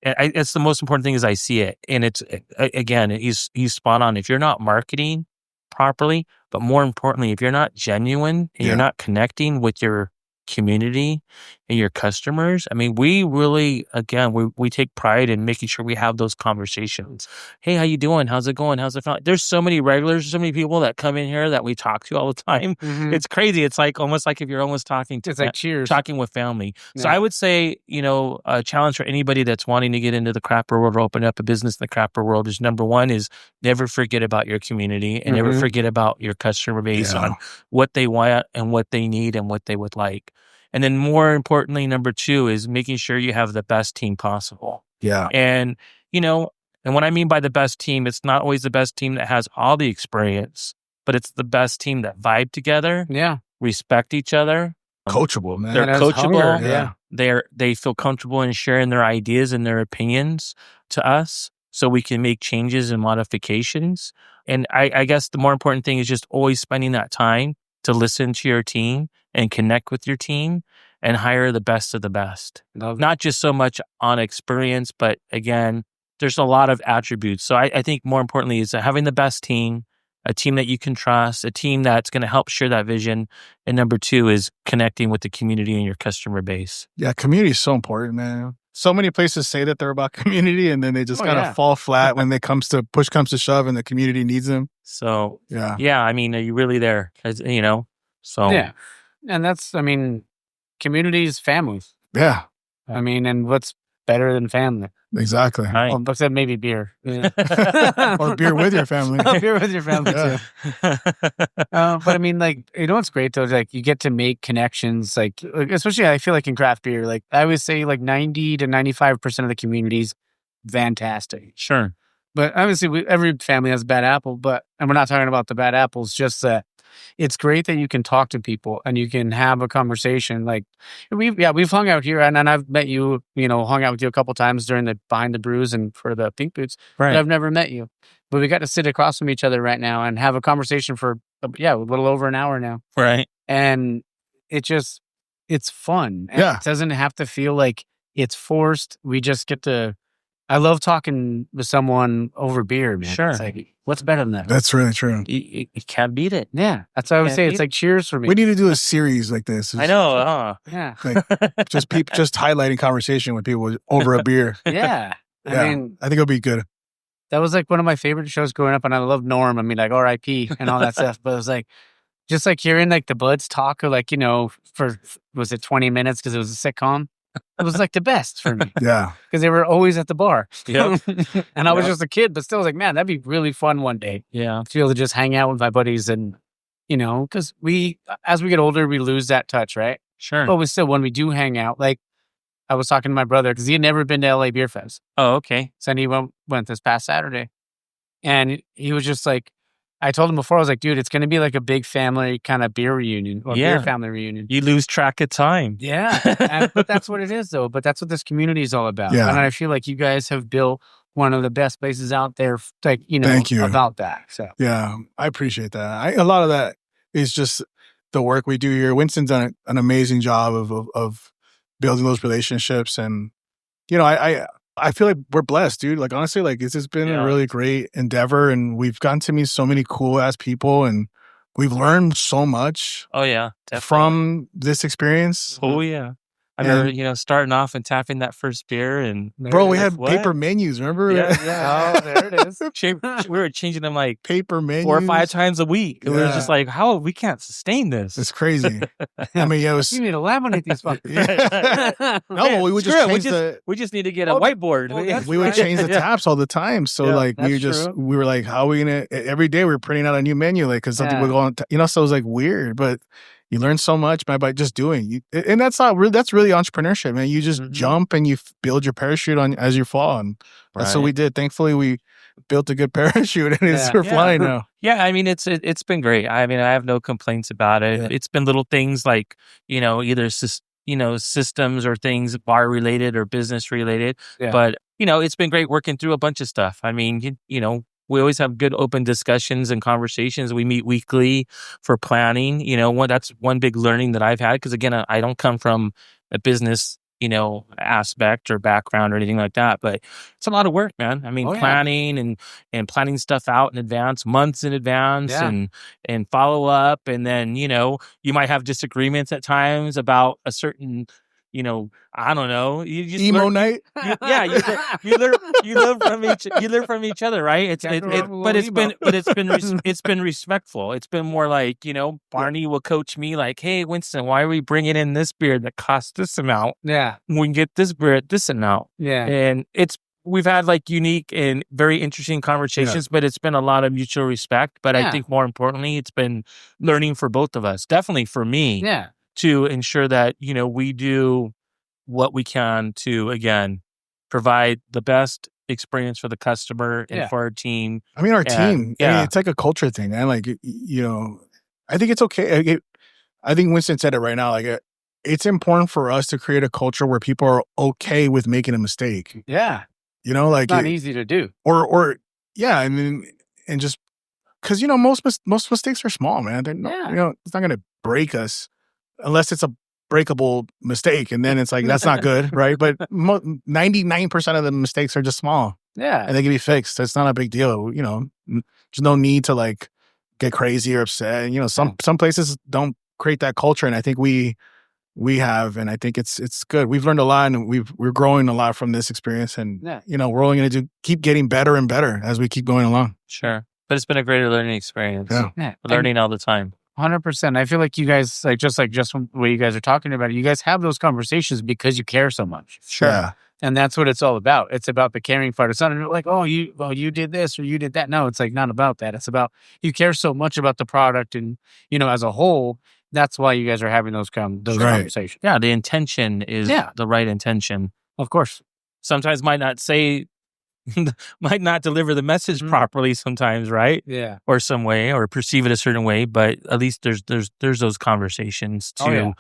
it's the most important thing is I see it. And it's, again, he's spot on. If you're not marketing properly, but more importantly, if you're not genuine and you're not connecting with your community and your customers, I mean, we really, again, we take pride in making sure we have those conversations. Hey, how you doing? How's it going? How's it feeling? There's so many regulars, so many people that come in here that we talk to all the time. It's crazy. It's like almost like if you're almost talking to, it's like cheers, talking with family. So I would say, you know, a challenge for anybody that's wanting to get into the craft beer world or open up a business in the craft beer world is number one is never forget about your community and never forget about your customer base on what they want and what they need and what they would like. And then more importantly, number two is making sure you have the best team possible. Yeah. And, you know, and what I mean by the best team, it's not always the best team that has all the experience, but it's the best team that vibe together. Yeah. Respect each other. Coachable, man. They're coachable. Hunger, They feel comfortable in sharing their ideas and their opinions to us so we can make changes and modifications. And I guess the more important thing is just always spending that time to listen to your team and connect with your team and hire the best of the best. Not just so much on experience, but again, there's a lot of attributes. So I think more importantly is having the best team, a team that you can trust, a team that's going to help share that vision. And number two is connecting with the community and your customer base. Yeah, community is so important, man. So many places say that they're about community and then they just kind of fall flat when push comes to shove and the community needs them. So, I mean, are you really there? You know, so. Yeah. And that's, I mean, communities, families. Yeah. I mean, and what's better than family? Exactly. Right. Well, except maybe beer. Or beer with your family. Beer with your family, too. But I mean, like, you know what's great, though? Like, you get to make connections, like especially I feel like in craft beer, like, I would say like 90 to 95% of the communities fantastic. Sure. But obviously, every family has a bad apple. And we're not talking about the bad apples. Just that it's great that you can talk to people and you can have a conversation. Like we've hung out here, and I've met you. Hung out with you a couple times during the Behind the Brews and for the Pink Boots. Right. But I've never met you. But we got to sit across from each other right now and have a conversation for a little over an hour now. Right. And it's fun. And it doesn't have to feel like it's forced. We just get to. I love talking with someone over beer, man. Sure. It's like, what's better than that? That's really true. You can't beat it. Yeah. That's what I would say. It's like cheers for me. We need to do a series like this. I know. Yeah. Like just highlighting conversation with people over a beer. Yeah. I mean, I think it'll be good. That was like one of my favorite shows growing up, and I love Norm. I mean, like R.I.P. and all that stuff. But it was like, just like hearing like the Buds talk, or like, for, was it 20 minutes because it was a sitcom? It was like the best for me. Yeah. Because they were always at the bar. Yep. And I was just a kid, but still was like, man, that'd be really fun one day. Yeah. To be able to just hang out with my buddies and, because as we get older, we lose that touch, right? Sure. But when we do hang out, like I was talking to my brother because he had never been to LA Beer Fest. Oh, okay. So he went this past Saturday. And he was just like, I told him before, I was like, dude, it's going to be like a big family kind of beer reunion or beer family reunion. You lose track of time. Yeah. But that's what it is, though. But that's what this community is all about. Yeah. And I feel like you guys have built one of the best places out there, like, Thank you. about that. So yeah, I appreciate that. A lot of that is just the work we do here. Winston's done an amazing job of building those relationships. And, I feel like we're blessed, dude. Like, honestly, like this has been a really great endeavor, and we've gotten to meet so many cool ass people, and we've learned so much. Oh yeah, definitely. From this experience. Oh yeah. I remember, starting off and tapping that first beer, and bro, we had paper menus. Remember? Yeah. Oh, there it is. We were changing them like paper menus 4 or 5 times a week. Yeah. We were just like, how we can't sustain this. It's crazy. I mean, it was. You need to laminate these fuckers. No, but we would just change we just need to get a whitebboard. We would change the taps all the time. So like we were like, how are we gonna? Every day we were printing out a new menu, like because something would go on. So it was like weird, but. You learn so much by just doing. And that's really entrepreneurship, man. You just jump and you build your parachute on as you fall, and that's what we did. Thankfully, we built a good parachute, and we're flying now. Yeah, I mean it's been great. I mean I have no complaints about it. Yeah. It's been little things like either systems or things bar related or business related, but it's been great working through a bunch of stuff. I mean we always have good open discussions and conversations. We meet weekly for planning. That's one big learning that I've had because again, I don't come from a business, aspect or background or anything like that. But it's a lot of work, man. I mean, planning and planning stuff out in advance, months in advance, and follow up, and then you might have disagreements at times about a certain. I don't know. You just emo night. You learn from each other, right? It's been respectful. It's been more like Barney will coach me like, hey Winston, why are we bringing in this beer that costs this amount? Yeah, we can get this beer at this amount. Yeah, and we've had like unique and very interesting conversations, but it's been a lot of mutual respect. But I think more importantly, it's been learning for both of us. Definitely for me. Yeah. To ensure that, we do what we can to, again, provide the best experience for the customer and for our team. I mean, team. Yeah. I mean, it's like a culture thing, man. Like, I think it's okay. I think Winston said it right now. Like, it's important for us to create a culture where people are okay with making a mistake. Yeah. Like. It's not easy to do. Or I mean, and just, because, most mistakes are small, man. They're not, it's not going to break us. Unless it's a breakable mistake, and then it's like that's not good, right? But 99% of the mistakes are just small, and they can be fixed. It's not a big deal, There's no need to like get crazy or upset. Some places don't create that culture, and I think we have, and I think it's good. We've learned a lot, and we're growing a lot from this experience, and we're only going to keep getting better and better as we keep going along. Sure, but it's been a great learning experience. Yeah. We're learning all the time. 100%. I feel like you guys, just the way you guys are talking about it, you guys have those conversations because you care so much. Sure. Yeah. And that's what it's all about. It's about the caring part. It's not like, you did this or you did that. No, it's like not about that. It's about you care so much about the product and, as a whole, that's why you guys are having those conversations. Yeah, the intention is the right intention. Of course. Sometimes might not say might not deliver the message properly sometimes, right? Yeah. Or some way, or perceive it a certain way, but at least there's those conversations to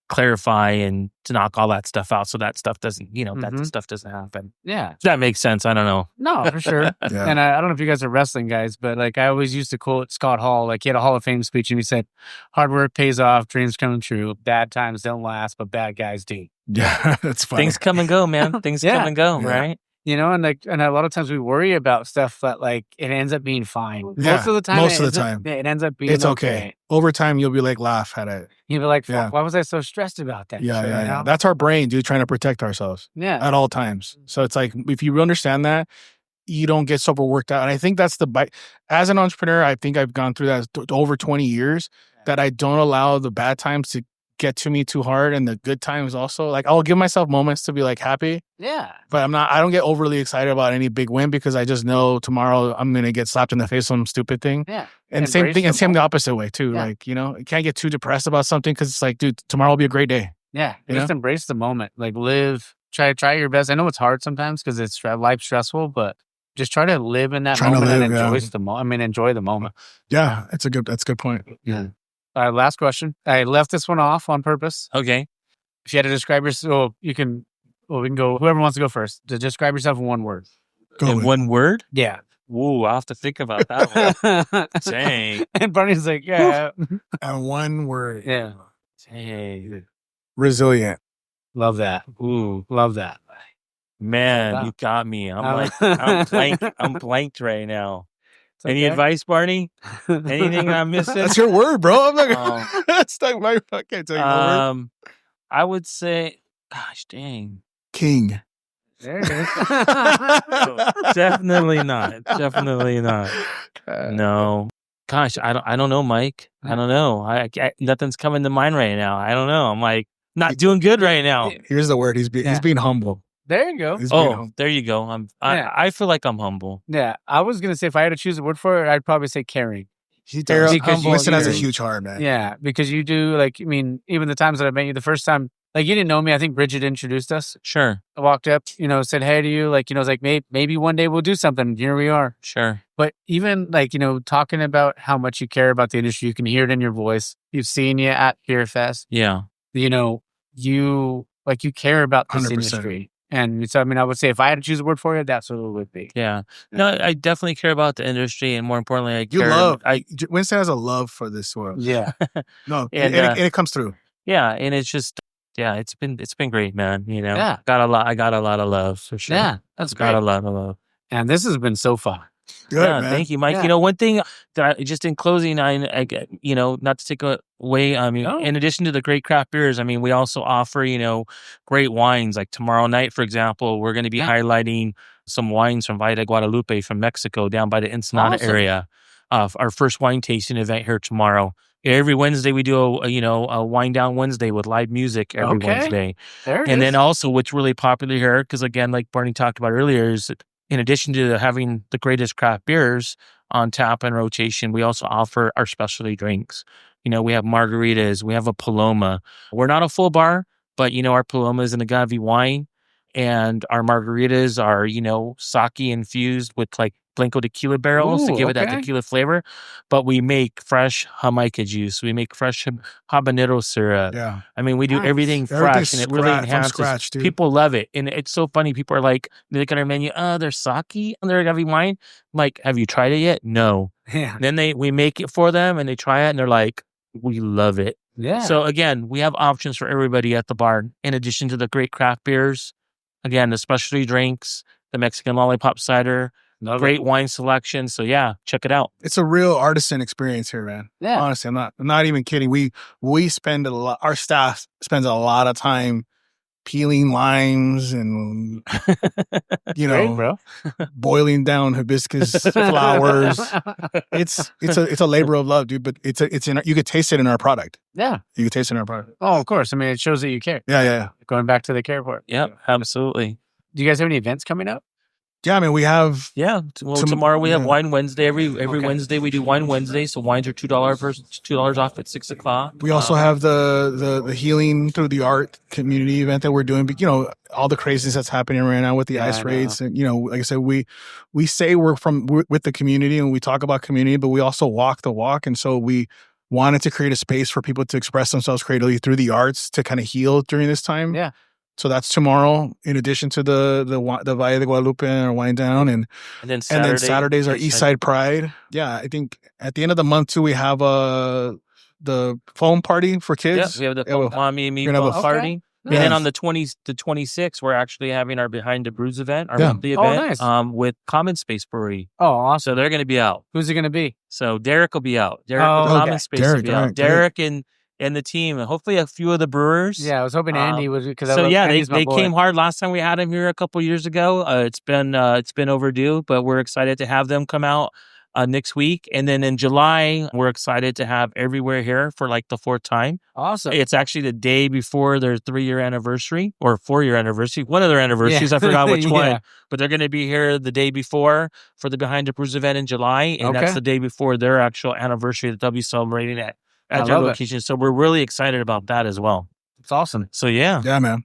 clarify and to knock all that stuff out, so that stuff doesn't, that stuff doesn't happen. Yeah. That makes sense. I don't know. No, for sure. And I don't know if you guys are wrestling guys, but like I always used to quote Scott Hall. Like he had a Hall of Fame speech and he said, "Hard work pays off, dreams come true. Bad times don't last, but bad guys do." Yeah, that's funny. Things come and go, man. Things come and go, right? And a lot of times we worry about stuff that like it ends up being fine. Yeah, most of the time, it ends up being it's okay. Over time, you'll be like, laugh at it. You'll be like, fuck, why was I so stressed about that? Yeah. That's our brain, dude, trying to protect ourselves. Yeah. At all times. So it's like, if you understand that, you don't get super worked out. And I think that's as an entrepreneur, I think I've gone through that over 20 years, that I don't allow the bad times to get to me too hard, and the good times also. Like I'll give myself moments to be like happy. Yeah. But I don't get overly excited about any big win, because I just know tomorrow I'm going to get slapped in the face with some stupid thing. Yeah. And same the opposite way too. Yeah. Like, you can't get too depressed about something, because it's like, dude, tomorrow will be a great day. Yeah. Just embrace the moment. Like live, try your best. I know it's hard sometimes because it's life's stressful, but just try to live in that moment and enjoy the moment. Yeah. That's a good point. Yeah. Last question. I left this one off on purpose. Okay. If you had to describe yourself, we can go, whoever wants to go first, to describe yourself in one word. In one word? Yeah. Ooh, I'll have to think about that one. Dang. And Barney's like, yeah. And one word. Yeah. Dang. Resilient. Love that. Ooh. Love that. Man, you got me. I'm blank. I'm blanked right now. Any advice, Barney? Anything I'm missing? That's your word, bro. I'm not that's like my fucking tell you my word. I would say, gosh dang. King. There it is. Definitely not. Definitely not. No. Gosh, I don't know, Mike. I don't know. I nothing's coming to mind right now. I don't know. I'm like not doing good right now. Here's the word. He's being humble. There you go. There you go. I feel like I'm humble. Yeah. I was going to say, if I had to choose a word for it, I'd probably say caring. He does. Winston has a huge heart, man. Yeah. Because you do, even the times that I met you the first time, you didn't know me. I think Bridget introduced us. Sure. I walked up, said hey to you. It's like, maybe one day we'll do something. Here we are. Sure. But even talking about how much you care about the industry, you can hear it in your voice. You've seen you at Beer Fest. Yeah. You care about this 100%. Industry. And so, I would say if I had to choose a word for it, that's what it would be. Yeah. No, I definitely care about the industry, and more importantly, Winston has a love for this world. Yeah. No, and it comes through. Yeah, and it's just, it's been great, man. Yeah. I got a lot of love for sure. Yeah, that's great. Got a lot of love. And this has been so fun. Good, man. Thank you, Mike. Yeah. One thing that just in closing, I not to take away, in addition to the great craft beers, we also offer, great wines. Like tomorrow night, for example, we're going to be highlighting some wines from Valle de Guadalupe from Mexico down by the Ensenada area. Our first wine tasting event here tomorrow. Every Wednesday we do a wine down Wednesday with live music every Wednesday. There it is. Then also what's really popular here, because again, like Barney talked about earlier, is in addition to having the greatest craft beers on tap and rotation, we also offer our specialty drinks. We have margaritas, we have a Paloma. We're not a full bar, but our Paloma is an agave wine, and our margaritas are, sake infused with Blanco tequila barrels to give it that tequila flavor. But we make fresh Jamaica juice. We make fresh habanero syrup. Yeah. we do everything fresh, and it really enhances. Scratch, dude. People love it. And it's so funny. People are like, they look at our menu, there's sake on their agave wine. I'm like, have you tried it yet? No. Yeah. Then we make it for them, and they try it, and they're like, we love it. Yeah. So again, we have options for everybody at the bar. In addition to the great craft beers, again, the specialty drinks, the Mexican lollipop cider, great wine selection. So check it out. It's a real artisan experience here, man. Yeah. Honestly, I'm not even kidding. We spend our staff spends a lot of time peeling limes and Great, bro. boiling down hibiscus flowers. It's a labor of love, dude. But you could taste it in our product. Yeah. You could taste it in our product. Oh, of course. It shows that you care. Yeah. Going back to the care part. Yep, absolutely. Do you guys have any events coming up? Yeah, I mean, we have... Yeah. Well, tomorrow we have Wine Wednesday. Every Wednesday we do Wine Wednesday. So wines are $2 off at 6:00. We also have the Healing Through the Art community event that we're doing. But, all the craziness that's happening right now with the ice raids. And, like I said, we say we're with the community and we talk about community, but we also walk the walk. And so we wanted to create a space for people to express themselves creatively through the arts to kind of heal during this time. Yeah. So that's tomorrow, in addition to the Valle de Guadalupe or Wind Down, and then Saturdays are East Side Pride. Yeah, I think at the end of the month too, we have the foam party for kids. Yeah, we have the Mommy and Me foam party. Okay. And then on the 26th, we're actually having our Behind the Brews event, our monthly event, with Common Space Brewery. Oh, awesome! So they're going to be out. Who's it going to be? So Derek will be out. Common Space will be out. Derek and the team, and hopefully a few of the brewers. Yeah, I was hoping Andy was because. So they came hard last time we had him here a couple years ago. It's been overdue, but we're excited to have them come out next week, and then in July we're excited to have Everywhere here for like the 4th time. Awesome! It's actually the day before their 3-year anniversary or 4-year anniversary. One of their anniversaries, I forgot which one, but they're going to be here the day before for the Behind the Brews event in July, and that's the day before their actual anniversary that they'll be celebrating at their location. So we're really excited about that as well. It's awesome. So yeah, man.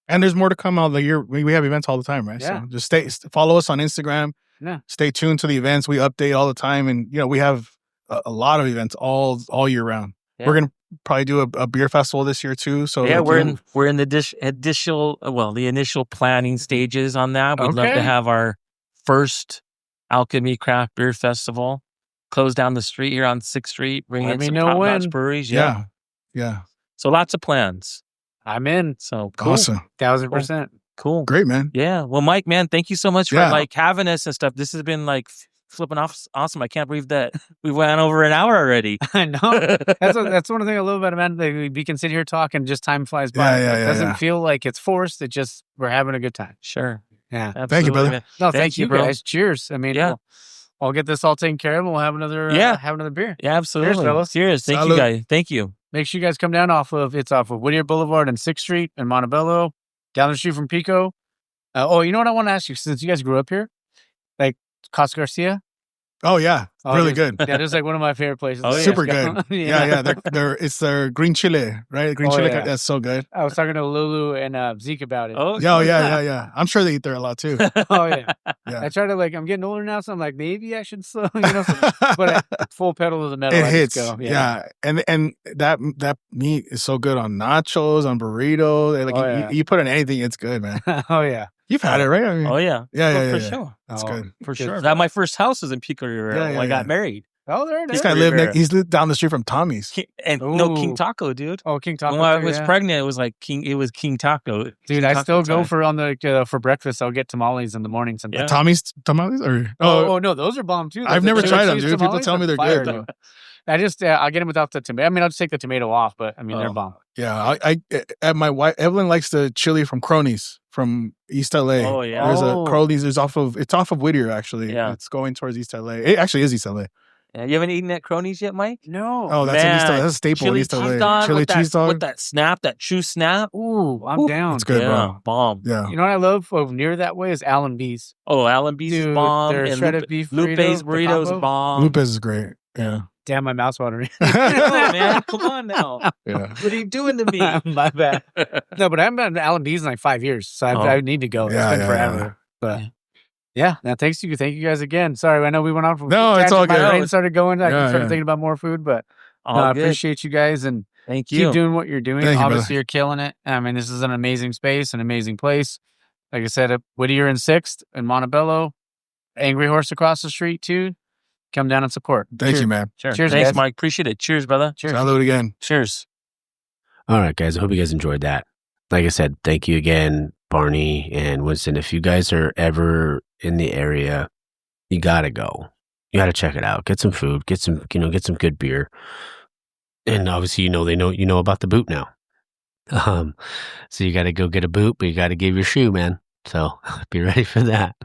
And there's more to come all the year. We have events all the time, right? Yeah. So just follow us on Instagram. Yeah. Stay tuned to the events. We update all the time, and we have a lot of events all year round. Yeah. We're gonna probably do a beer festival this year too. So yeah, we're in the initial planning stages on that. We'd love to have our first Alchemy Craft Beer Festival. Close down the street here on 6th Street. Bring in some top-notch breweries. Yeah. So lots of plans. I'm in. So cool. Awesome. 1,000%. Cool. Great, man. Yeah. Well, Mike, man, thank you so much for having us and stuff. This has been flipping off awesome. I can't believe that we went over an hour already. I know. That's one thing I love about it, man. We can sit here talking, just time flies by. It doesn't feel like it's forced. It just, we're having a good time. Sure. Yeah. Absolutely, thank you, brother. Man. No, thank you guys. Cheers. I mean, I'll get this all taken care of and we'll have another beer. Yeah, absolutely. Cheers, fellas. Cheers. Thank you, guys. Thank you. Make sure you guys come down off of Whittier Boulevard and 6th Street in Montebello, down the street from Pico. You know what I want to ask you, since you guys grew up here, like Casa Garcia? Oh, yeah. Really good. Yeah, it's like one of my favorite places. Super good. Yeah. It's their green chile, right? Green chile. Yeah. That's so good. I was talking to Lulu and Zeke about it. Yeah. I'm sure they eat there a lot too. Oh, yeah. I try to I'm getting older now, so I'm like, maybe I should slow, but full pedal to the metal. It hits. Yeah. And that meat is so good on nachos, on burrito. You put on anything, it's good, man. Oh, yeah. You've had it, right? I mean, for sure. That's good. For sure. My first house was in Pico Rivera when I got married. Oh, there it is. This guy lived down the street from Tommy's. King Taco, dude. Oh, King Taco. When I was pregnant, it was King Taco. Dude, King I Taco still time. go for breakfast. I'll get tamales in the morning sometimes. Tommy's tamales? No, those are bomb too. I've never tried them, dude. People tell me they're good, though. I just I'll get them without the tomato. I mean, I'll just take the tomato off, but I mean they're bomb. Yeah, my wife Evelyn likes the chili from Cronies from East LA. Oh yeah, there's a Cronies. It's off of Whittier actually. Yeah, it's going towards East LA. It actually is East LA. Yeah, you haven't eaten at Cronies yet, Mike? No. Oh, that's an East LA. That's a staple in East LA. Chili cheese dog with that chew snap. Ooh, I'm down. It's good, bro. Bomb. Yeah. You know what I love near that way is Allen B's. Oh, Allen B's is bomb. Their shredded beef Lupe's burritos bomb. Lupe's is great. Yeah. Damn, my mouth's watering. Man, come on now. Yeah. What are you doing to me? My bad. No, but I haven't been to Allen B's in 5 years, so I need to go. It's been forever. But now thank you guys again. Sorry, I know we went on from it's all good. My brain started going. I started thinking about more food, but I appreciate you guys and thank you. Keep doing what you're doing. Obviously, you're killing it. I mean, this is an amazing space, an amazing place. Like I said, Whittier and 6th in Montebello, Angry Horse across the street too. Come down and support. Thank you, man. Sure. Cheers, thanks, guys. Mike. Appreciate it. Cheers, brother. Cheers. Salute again. Cheers. All right, guys. I hope you guys enjoyed that. Like I said, thank you again, Barney and Winston. If you guys are ever in the area, you gotta go. You gotta check it out. Get some food. Get some good beer. And obviously, they know about the boot now. So you gotta go get a boot, but you gotta give your shoe, man. So be ready for that.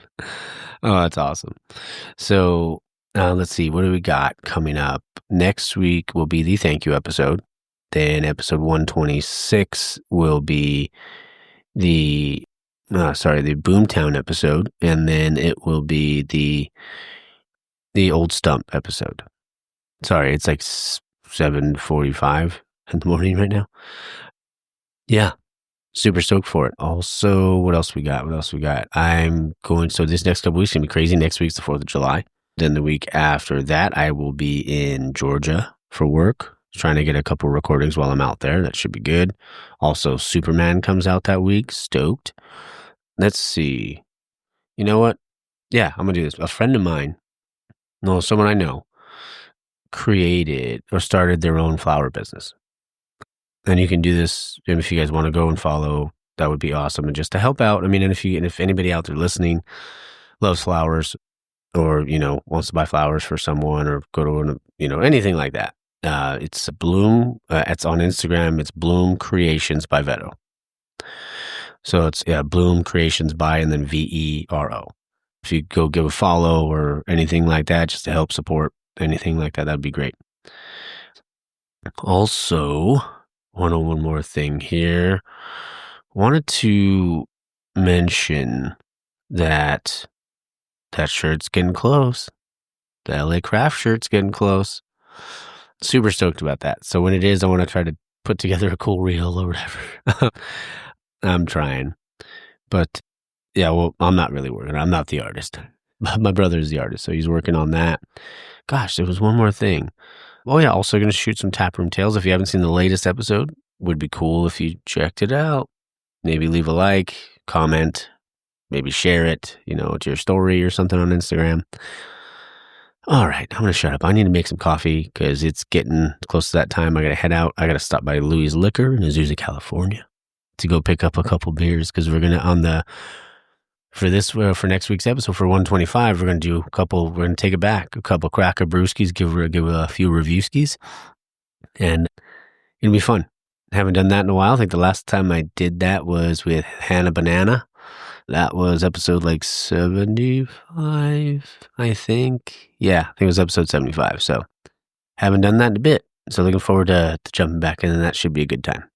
Oh, that's awesome. So let's see, what do we got coming up? Next week will be the thank you episode. Then episode 126 will be the the Boomtown episode, and then it will be the Old Stump episode. Sorry, it's like 7:45 in the morning right now. Yeah, super stoked for it. Also, what else we got? So this next couple weeks going to be crazy. Next week's the 4th of July. Then the week after that, I will be in Georgia for work, trying to get a couple recordings while I'm out there. That should be good. Also, Superman comes out that week. Stoked. Let's see. You know what? Yeah, I'm going to do this. A friend of mine, someone I know, created or started their own flower business. And you can do this if you guys want to go and follow. That would be awesome. And just to help out, I mean, and if anybody out there listening loves flowers, or wants to buy flowers for someone, or go to anything like that, it's Bloom. It's on Instagram. It's Bloom Creations by Veto. So it's Bloom Creations by, and then VERO. If you go give a follow or anything like that, just to help support anything like that, that'd be great. Also, one more thing here. Wanted to mention that shirt's getting close. The LA Craft shirt's getting close. Super stoked about that. So when it is, I want to try to put together a cool reel or whatever. I'm trying. But yeah, well, I'm not really working. I'm not the artist. My brother is the artist, so he's working on that. Gosh, there was one more thing. Oh yeah, also going to shoot some Taproom Tales. If you haven't seen the latest episode, would be cool if you checked it out. Maybe leave a like, comment, maybe share it, to your story or something on Instagram. All right, I'm going to shut up. I need to make some coffee because it's getting close to that time. I got to head out. I got to stop by Louis Liquor in Azusa, California to go pick up a couple beers, because we're going to, for next week's episode, for 125, we're going to do we're going to take it back, a couple cracker brewskis, give a few reviewskis, and it'll be fun. I haven't done that in a while. I think the last time I did that was with Hannah Banana. That was episode 75, I think. Yeah, I think it was episode 75. So haven't done that in a bit. So looking forward to jumping back in, and that should be a good time.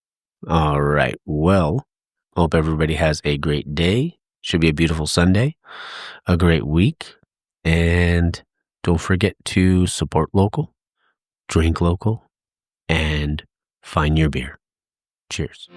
All right. Well, hope everybody has a great day. Should be a beautiful Sunday, a great week. And don't forget to support local, drink local, and find your beer. Cheers.